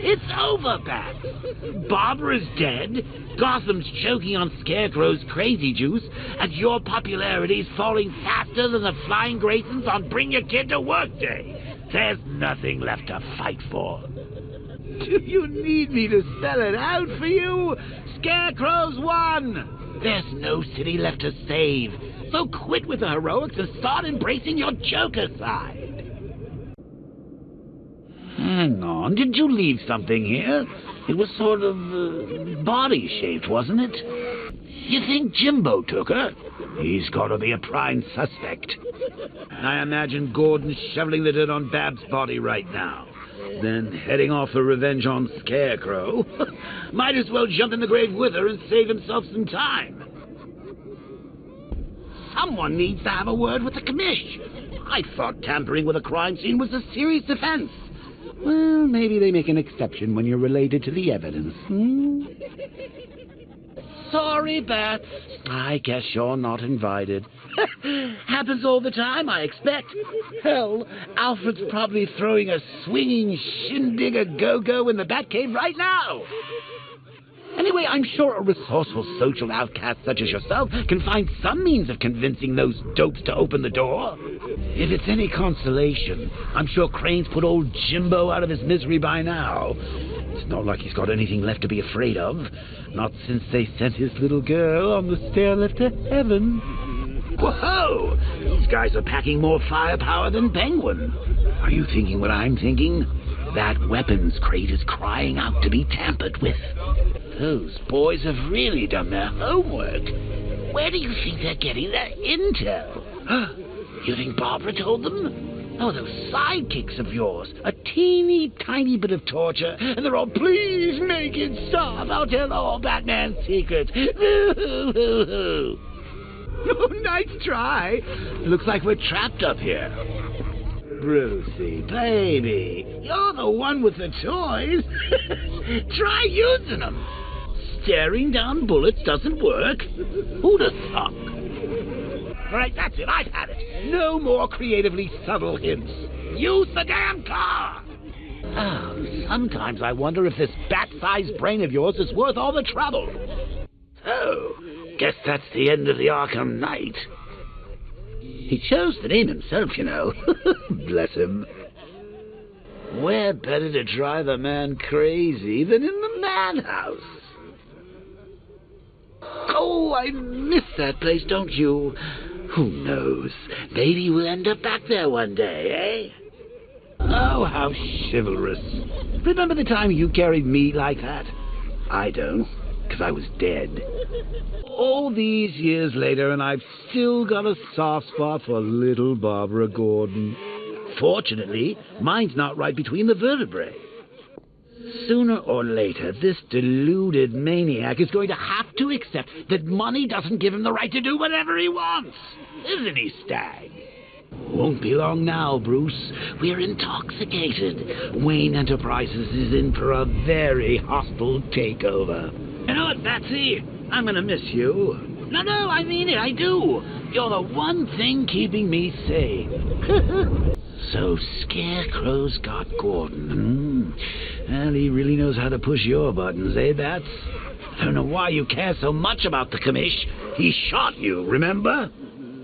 Speaker 1: It's over, Bat. Barbara's dead, Gotham's choking on Scarecrow's crazy juice, and your popularity's falling faster than the Flying Graysons on Bring Your Kid to Work Day. There's nothing left to fight for. Do you need me to spell it out for you? Scarecrow's won! There's no city left to save, so quit with the heroics and start embracing your Joker side. Hang on, did you leave something here? It was sort of body-shaped, wasn't it? You think Jimbo took her? He's got to be a prime suspect. I imagine Gordon's shoveling the dirt on Bab's body right now. Then heading off for revenge on Scarecrow. Might as well jump in the grave with her and save himself some time. Someone needs to have a word with the commish. I thought tampering with a crime scene was a serious offense. Well, maybe they make an exception when you're related to the evidence. Sorry, Bats. I guess you're not invited. Happens all the time, I expect. Hell, Alfred's probably throwing a swinging shindig a go-go in the Batcave right now. Anyway, I'm sure a resourceful social outcast such as yourself can find some means of convincing those dopes to open the door. If it's any consolation, I'm sure Crane's put old Jimbo out of his misery by now. It's not like he's got anything left to be afraid of. Not since they sent his little girl on the stair lift to heaven. Whoa! These guys are packing more firepower than Penguin. Are you thinking what I'm thinking? That weapons crate is crying out to be tampered with. Those boys have really done their homework. Where do you think they're getting their intel? You think Barbara told them? Oh, those sidekicks of yours. A teeny tiny bit of torture, and they're all, please make it stop. I'll tell all Batman's secrets. Oh, nice try. Looks like we're trapped up here. Brucey, baby, you're the one with the toys. Try using them. Staring down bullets doesn't work. Who'd have thunk? All right, that's it. I've had it. No more creatively subtle hints. Use the damn car. Oh, sometimes I wonder if this bat-sized brain of yours is worth all the trouble. So, guess that's the end of the Arkham Knight. He chose the name himself, you know. Bless him. Where better to drive a man crazy than in the madhouse? Oh, I miss that place, don't you? Who knows? Maybe we'll end up back there one day, eh? Oh, how chivalrous. Remember the time you carried me like that? I don't, because I was dead. All these years later, and I've still got a soft spot for little Barbara Gordon. Fortunately, mine's not right between the vertebrae. Sooner or later, this deluded maniac is going to have to accept that money doesn't give him the right to do whatever he wants. Isn't he, Stag? Won't be long now, Bruce. We're intoxicated. Wayne Enterprises is in for a very hostile takeover. You know what, Batsy? I'm gonna miss you. No, I mean it, I do. You're the one thing keeping me sane. So Scarecrow's got Gordon. Well, he really knows how to push your buttons, eh, Bats? I don't know why you care so much about the commish. He shot you, remember?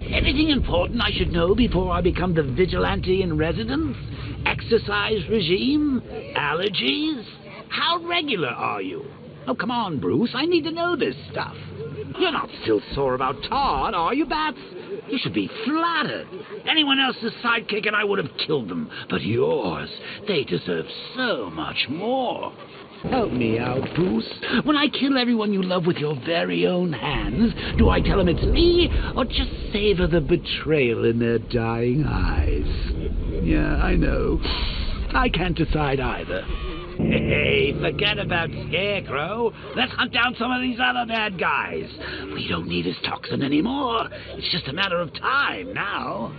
Speaker 1: Anything important I should know before I become the vigilante in residence? Exercise regime? Allergies? How regular are you? Oh, come on, Bruce. I need to know this stuff. You're not still sore about Todd, are you, Bats? You should be flattered. Anyone else's sidekick and I would have killed them. But yours, they deserve so much more. Help me out, Bruce. When I kill everyone you love with your very own hands, do I tell them it's me, or just savor the betrayal in their dying eyes? Yeah, I know. I can't decide either. Hey, forget about Scarecrow. Let's hunt down some of these other bad guys. We don't need his toxin anymore. It's just a matter of time now.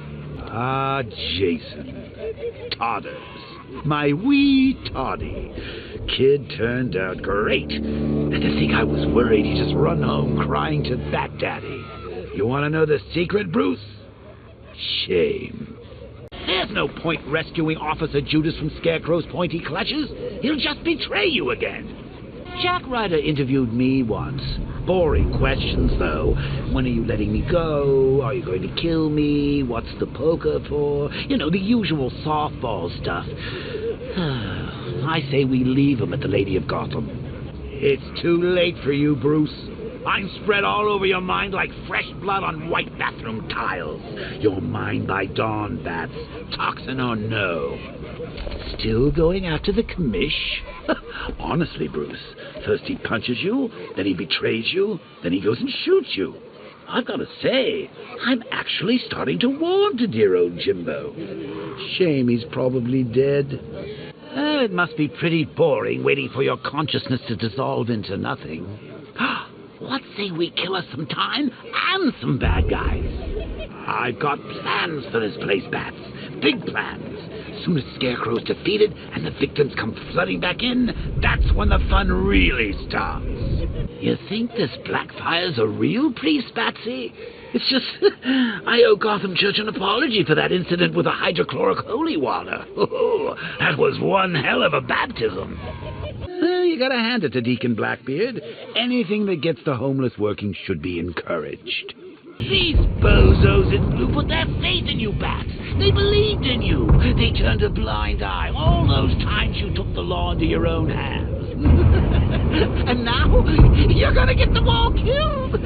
Speaker 1: Ah, Jason. Todders. My wee Toddy. Kid turned out great. And to think I was worried he'd just run home crying to Bat Daddy. You want to know the secret, Bruce? Shame. There's no point rescuing Officer Judas from Scarecrow's pointy clutches. He'll just betray you again. Jack Ryder interviewed me once. Boring questions, though. When are you letting me go? Are you going to kill me? What's the poker for? You know, the usual softball stuff. I say we leave him at the Lady of Gotham. It's too late for you, Bruce. I'm spread all over your mind like fresh blood on white bathroom tiles. You're mine by dawn, Bats. Toxin or no. Still going after the commish? Honestly, Bruce. First he punches you, then he betrays you, then he goes and shoots you. I've got to say, I'm actually starting to warm to dear old Jimbo. Shame he's probably dead. It must be pretty boring waiting for your consciousness to dissolve into nothing. What say we kill us some time and some bad guys? I've got plans for this place, Bats. Big plans. As soon as Scarecrow's defeated and the victims come flooding back in, that's when the fun really starts. You think this Blackfire's a real priest, Batsy? It's just, I owe Gotham Church an apology for that incident with the hydrochloric holy water. Oh, that was one hell of a baptism. Well, you gotta hand it to Deacon Blackbeard. Anything that gets the homeless working should be encouraged. These bozos in blue put their faith in you, Bats. They believed in you. They turned a blind eye all those times you took the law into your own hands. And now, you're gonna get them all killed.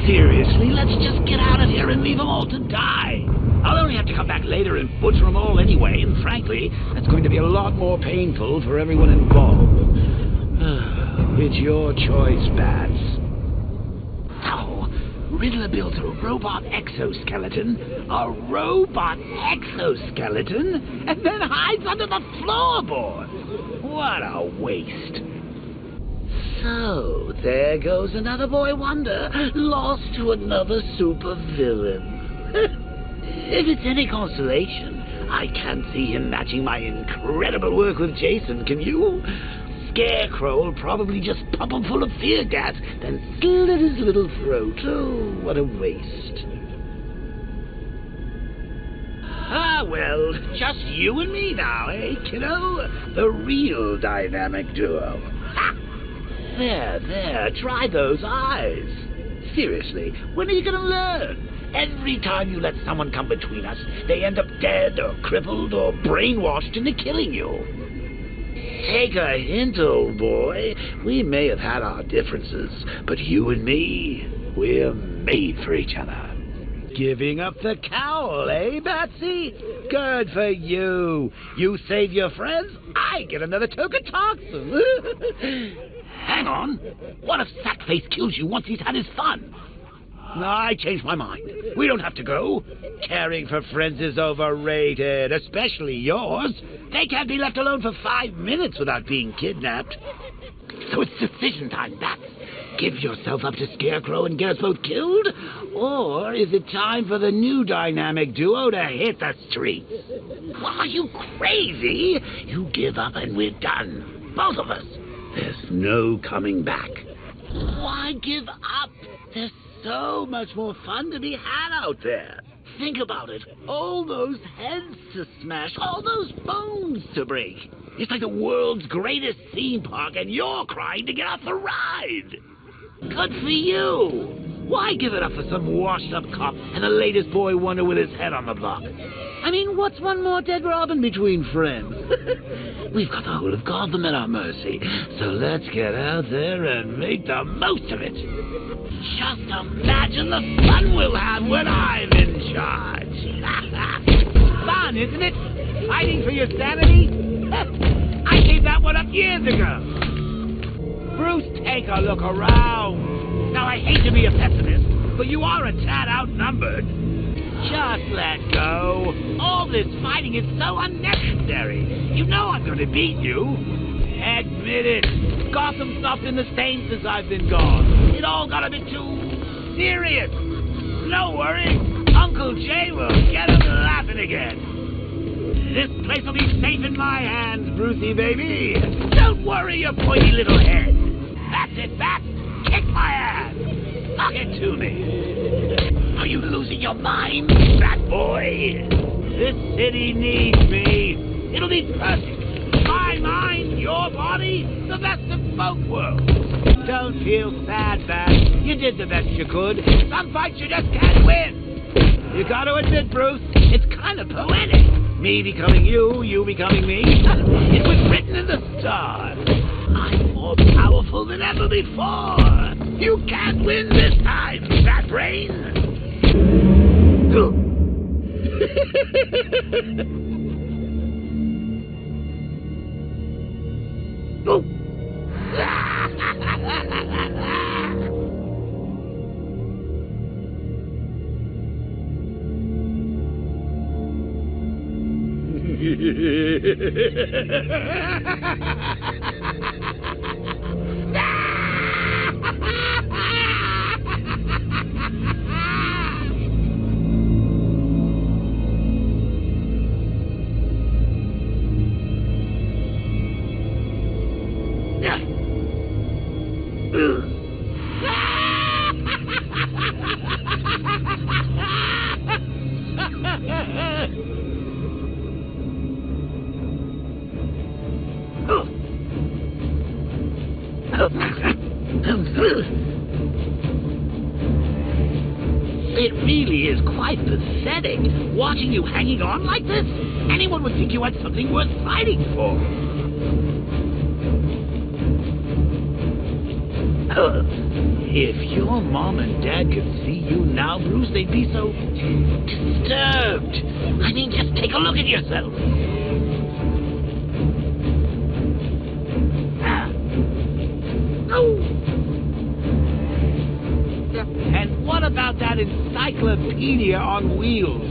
Speaker 1: Seriously, let's just get out of here and leave them all to die. I'll only have to come back later and butcher them all anyway, and frankly, that's going to be a lot more painful for everyone involved. It's your choice, Bats. Oh, Riddler built a robot exoskeleton, and then hides under the floorboard. What a waste. So, there goes another boy wonder, lost to another supervillain. If it's any consolation, I can't see him matching my incredible work with Jason, can you? Scarecrow will probably just pump him full of fear gas, then slit his little throat. Oh, what a waste. Ah, well, just you and me now, eh, kiddo? The real dynamic duo. Ha! There, try those eyes. Seriously, when are you gonna learn? Every time you let someone come between us, they end up dead or crippled or brainwashed into killing you. Take a hint, old boy. We may have had our differences, but you and me, we're made for each other. Giving up the cowl, eh, Batsy? Good for you. You save your friends, I get another toke of toxin. Hang on. What if Sackface kills you once he's had his fun? No, I changed my mind. We don't have to go. Caring for friends is overrated, especially yours. They can't be left alone for 5 minutes without being kidnapped. So it's decision time, Bats. Give yourself up to Scarecrow and get us both killed? Or is it time for the new dynamic duo to hit the streets? Well, are you crazy? You give up and we're done. Both of us. There's no coming back. Why give up? There's so much more fun to be had out there. Think about it. All those heads to smash, all those bones to break. It's like the world's greatest theme park and you're crying to get off the ride. Good for you. Why give it up for some washed-up cop and the latest boy wonder with his head on the block? I mean, what's one more dead Robin between friends? We've got the whole of Gotham at our mercy, so let's get out there and make the most of it. Just imagine the fun we'll have when I'm in charge. Fun, isn't it? Fighting for your sanity? I gave that one up years ago. Bruce, take a look around. Now, I hate to be a pessimist, but you are a tad outnumbered. Just let go. All this fighting is so unnecessary. You know I'm going to beat you. Admit it. Gotham's not been the same since I've been gone. It all got a bit too serious. No worry. Uncle Jay will get us laughing again. This place will be safe in my hands, Brucey baby. Don't worry your pointy little head. That's it, Bat. Kick my ass. Knock it to me. Are you losing your mind, Bat boy? This city needs me. It'll be perfect. My mind, your body, the best of both worlds. Don't feel sad, Bat. You did the best you could. Some fights you just can't win. You gotta admit, Bruce, it's kind of poetic. Me becoming you, you becoming me. It was written in the stars. I'm more powerful than ever before. You can't win this time, Bat Brain. Oh. It really is quite pathetic, watching you hanging on like this. Anyone would think you had something worth fighting for. If your mom and dad could see you now, Bruce, they'd be so disturbed. I mean, just take a look at yourself. And what about that encyclopedia on wheels?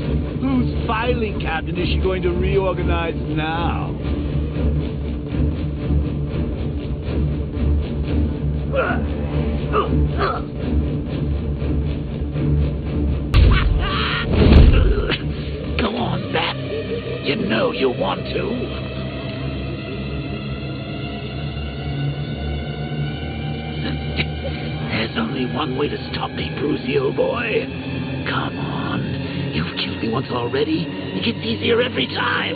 Speaker 1: Whose filing cabinet is she going to reorganize now? Go on, Bat. You know you want to. There's only one way to stop me, Brucey, old boy. Come on. You've killed me once already. It gets easier every time.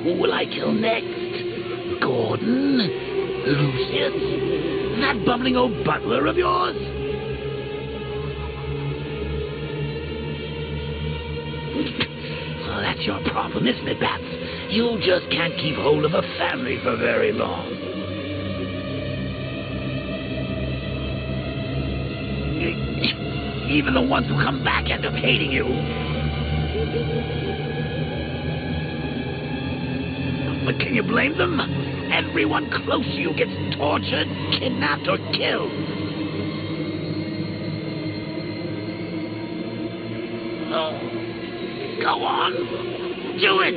Speaker 1: Who will I kill next? Gordon? Lucius? That bumbling old butler of yours? Well, that's your problem, isn't it, Bats? You just can't keep hold of a family for very long. Even the ones who come back end up hating you. But can you blame them? Everyone close to you gets tortured, kidnapped, or killed. Oh, go on. Do it!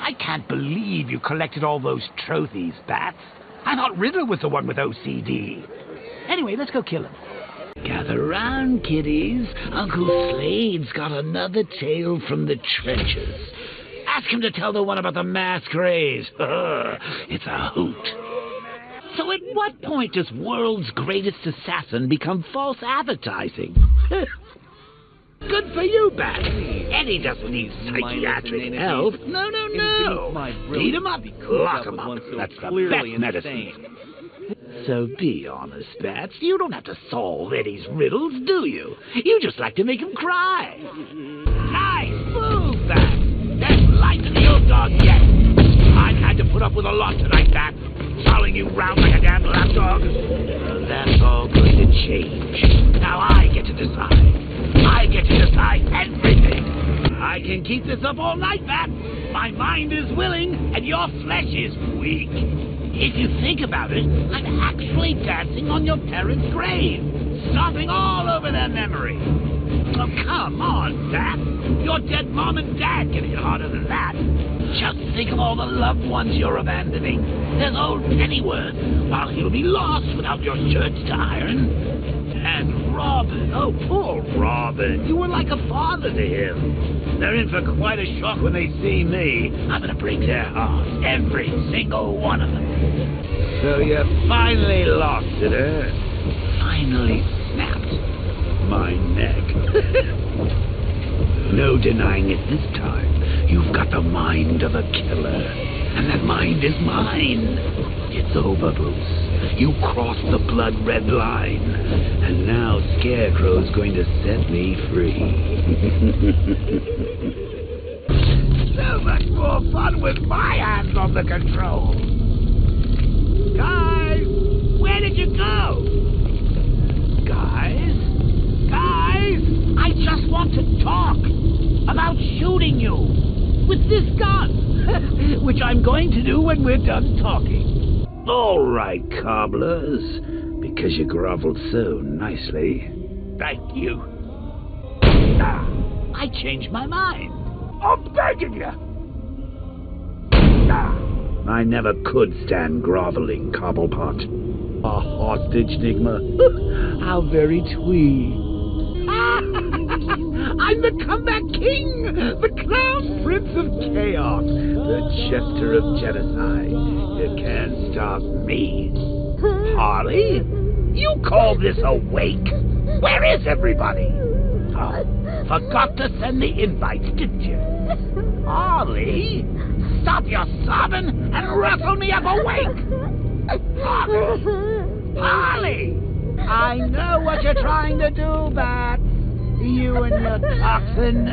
Speaker 1: I can't believe you collected all those trophies, Bats. I thought Riddler was the one with OCD. Anyway, let's go kill him. Gather round, kiddies. Uncle Slade's got another tale from the trenches. Ask him to tell the one about the mask rays. It's a hoot. So at what point does world's greatest assassin become false advertising? Good for you, Bat. Eddie doesn't need psychiatric help. No. Beat him up, lock him up. That's the best medicine. So be honest, Bats. You don't have to solve Eddie's riddles, do you? You just like to make him cry. Nice move, Bats. There's life in the old dog yet. I've had to put up with a lot tonight, Bats. Following you round like a damn lapdog. That's all going to change. Now I get to decide. I get to decide everything. I can keep this up all night, Bat. My mind is willing, and your flesh is weak. If you think about it, I'm actually dancing on your parents' grave, stomping all over their memory. Oh, come on, Bat. Your dead mom and dad can hit harder than that. Just think of all the loved ones you're abandoning. There's old Pennyworth, while he'll be lost without your shirts to iron. And Robin, oh, poor Robin. You were like a father to him. They're in for quite a shock when they see me. I'm gonna break their hearts, every single one of them. So you finally lost it, eh? Finally snapped my neck. No denying it this time. You've got the mind of a killer. And that mind is mine. It's over, Bruce. You crossed the blood-red line. And now Scarecrow's going to set me free. So much more fun with my hands on the controls. Guys, where did you go? Guys, I just want to talk about shooting you with this gun, which I'm going to do when we're done talking. All right, cobblers, because you groveled so nicely. Thank you. I changed my mind. I'm begging you. I never could stand groveling, Cobblepot. A hostage, Nigma. How very twee. I'm the comeback king, the clown prince of chaos, the jester of genocide. You can't stop me. Harley, you call this a wake? Where is everybody? Oh, forgot to send the invites, didn't you? Harley, stop your sobbing and rustle me up a wake. Harley! I know what you're trying to do, Bat. You and your toxin.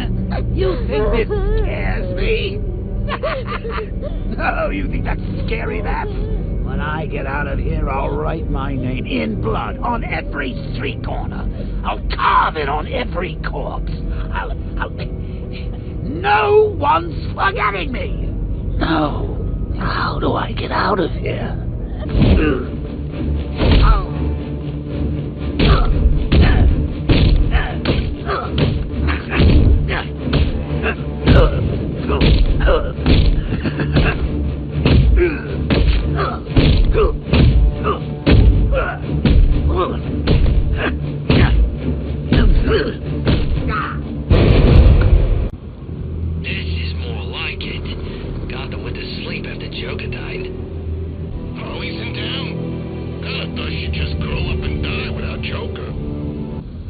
Speaker 1: You think this scares me? No, you think that's scary, Bat? When I get out of here, I'll write my name in blood on every street corner. I'll carve it on every corpse. No one's forgetting me. No. How do I get out of here?
Speaker 4: This is more like it. Gotham went to sleep after Joker died. Harley's in town. Kinda thought she'd just curl up and die without Joker.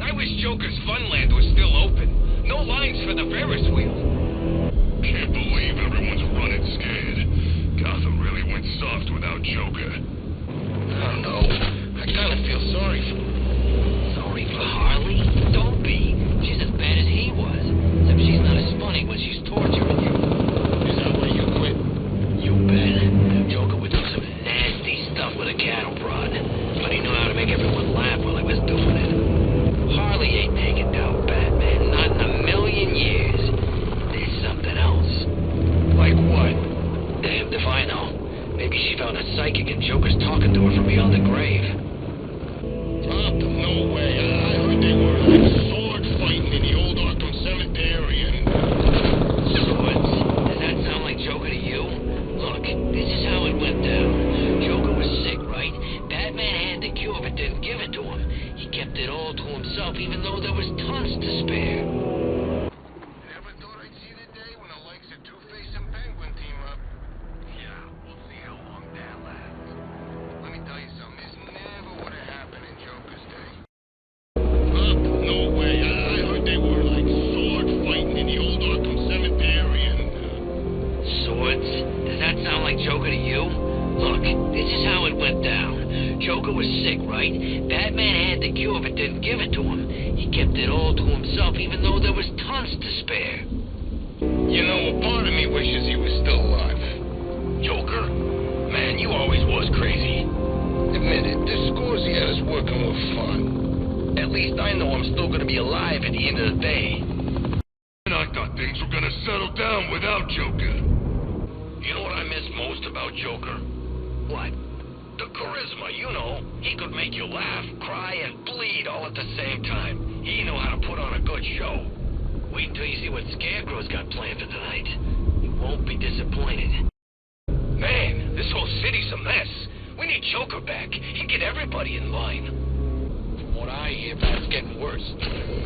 Speaker 4: I wish Joker's Funland was still open. No lines for the Ferris wheel. Can't believe everyone's running scared. Gotham really went soft without Joker. I don't know. I kinda feel sorry for him. Sorry for Harley? Don't be. She's as bad as he was. Except she's not as funny when she's torturing you. Is that why you quit? You bet. Joker would do some nasty stuff with a cattle prod. But he knew how to make everyone laugh while he was doing it. Harley ain't taking down Batman. Not in a million years. There's something else. Like what? Damned if I know. Maybe she found a psychic and Joker's talking to her from beyond the grave. No way. I heard they were like sword fighting in the old Arkham Cemetery and... Swords? Does that sound like Joker to you? Look, this is how it went down. Joker was sick, right? Batman had the cure but didn't give it to him. He kept it all to himself even though there was tons to spare. Never thought I'd see the day when the likes of Two-Face and Penguin team up. Yeah, we'll see how long that lasts. Let me tell you something. This never would have happened in Joker's day. No way. I heard they were like Joker was sick, right? Batman had the cure but didn't give it to him. He kept it all to himself even though there was tons to spare. You know, a part of me wishes he was still alive. Joker? Man, you always was crazy. Admit it, the scores he had us working were fun. At least I know I'm still gonna be alive at the end of the day.
Speaker 2: And I thought things were gonna settle down without Joker.
Speaker 4: You know what I miss most about Joker? What? The charisma, you know. He could make you laugh, cry, and bleed all at the same time. He knew how to put on a good show. Wait till you see what Scarecrow's got planned for tonight. You won't be disappointed. Man, this whole city's a mess. We need Joker back. He'd get everybody in line. From what I hear, it's getting worse.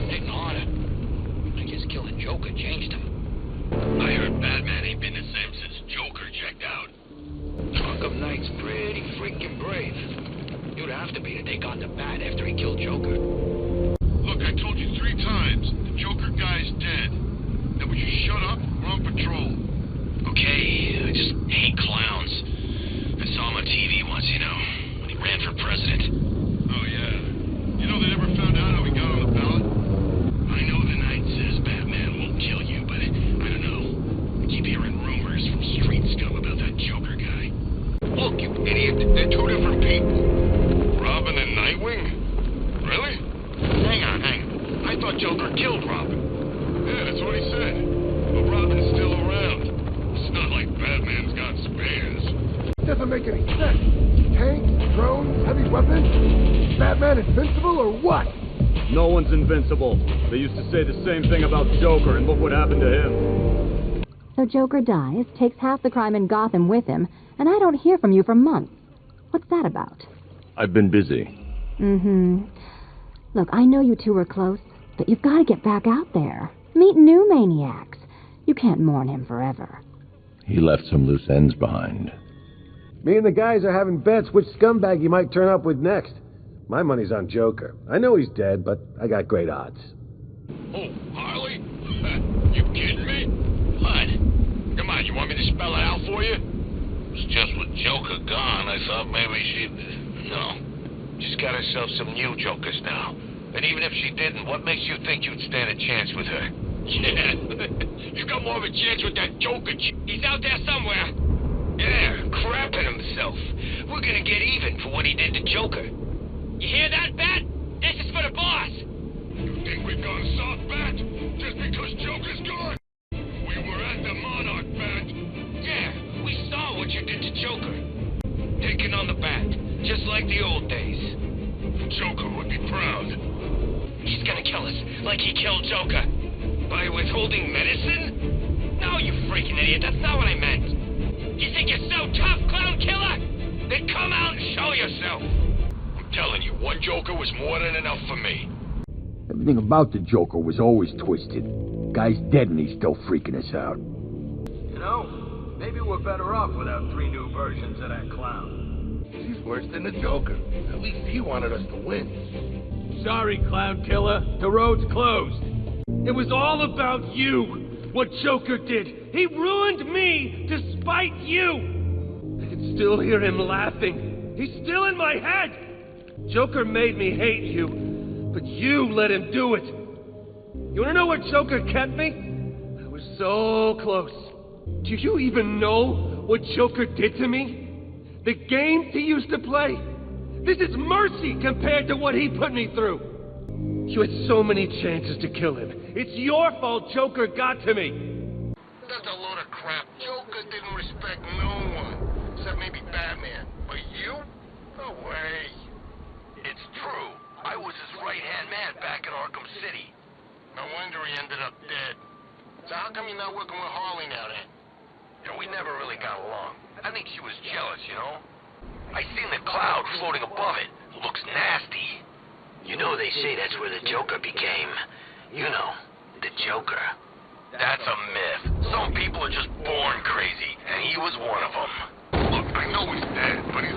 Speaker 4: Getting harder. I guess killing Joker changed him. I heard Batman ain't been the same since Joker checked out. Arkham Knight's pretty freaking brave. You'd have to be to take on the Bat after he killed Joker.
Speaker 2: Look, I told you 3 times. The Joker guy's dead. Now would you shut up? We're on patrol.
Speaker 4: Okay, I just hate clowns. I saw him on TV once, you know, when he ran for president.
Speaker 2: Oh, yeah. You know they never found out how he got on the ballot?
Speaker 4: I know the Knight says Batman won't kill you, but I don't know. I keep hearing rumors from street scum about that Joker guy.
Speaker 2: Look, you idiot. They're 2 different people. Robin and Nightwing? Really?
Speaker 4: Hang on. I thought Joker killed Robin.
Speaker 2: Yeah, that's what he said. But Robin's still around. It's not like Batman's got spares.
Speaker 5: Doesn't make any sense. Tanks, drones, heavy weapons? Batman invincible or what?
Speaker 3: No one's invincible. They used to say the same thing about Joker, and look what happened to him.
Speaker 6: So Joker dies, takes half the crime in Gotham with him, and I don't hear from you for months. What's that about?
Speaker 7: I've been busy.
Speaker 6: Look, I know you two were close, but you've got to get back out there. Meet new maniacs. You can't mourn him forever.
Speaker 7: He left some loose ends behind.
Speaker 5: Me and the guys are having bets which scumbag you might turn up with next. My money's on Joker. I know he's dead, but I got great odds.
Speaker 2: Oh, Harley? You kidding me?
Speaker 4: What? Come on, you want me to spell it out for you?
Speaker 2: It's just with Joker gone, I thought maybe she'd...
Speaker 4: No. She's got herself some new Jokers now. And even if she didn't, what makes you think you'd stand a chance with her?
Speaker 2: Yeah, you got more of a chance with that Joker.
Speaker 4: He's out there somewhere. Yeah, crapping himself. We're gonna get even for what he did to Joker. You hear that, Bat? This is for the boss.
Speaker 2: You think we've gone soft, Bat? Just because Joker's gone? We were at the Monarch, Bat.
Speaker 4: Yeah, we saw what you did to Joker. Taking on the Bat, just like the old days.
Speaker 2: Joker would be proud.
Speaker 4: He's gonna kill us, like he killed Joker. By withholding medicine? No, you freaking idiot, that's not what I meant. You think you're so tough, clown killer? Then come out and show yourself.
Speaker 2: I'm telling you, one Joker was more than enough for me.
Speaker 8: Everything about the Joker was always twisted. Guy's dead and he's still freaking us out.
Speaker 9: You know, maybe we're better off without 3 new versions of that clown.
Speaker 2: He's worse than the Joker. At least he wanted us to win.
Speaker 10: Sorry, clown killer. The road's closed. It was all about you. What Joker did. He ruined me to spite you. I can still hear him laughing. He's still in my head. Joker made me hate you, but you let him do it. You want to know where Joker kept me? I was so close. Do you even know what Joker did to me? The games he used to play? This is mercy compared to what he put me through. You had so many chances to kill him. It's your fault Joker got to me.
Speaker 2: That's a load of crap. Joker didn't respect no one. Except maybe Batman. But you? No way.
Speaker 4: It's true. I was his right-hand man back in Arkham City.
Speaker 2: No wonder he ended up dead. So how come you're not working with Harley now, then?
Speaker 4: You know, we never really got along. I think she was jealous, you know? I seen the cloud floating above it. Looks nasty. You know they say that's where the Joker became, you know, the Joker. That's a myth. Some people are just born crazy, and he was one of them.
Speaker 2: Look, I know he's dead, but he's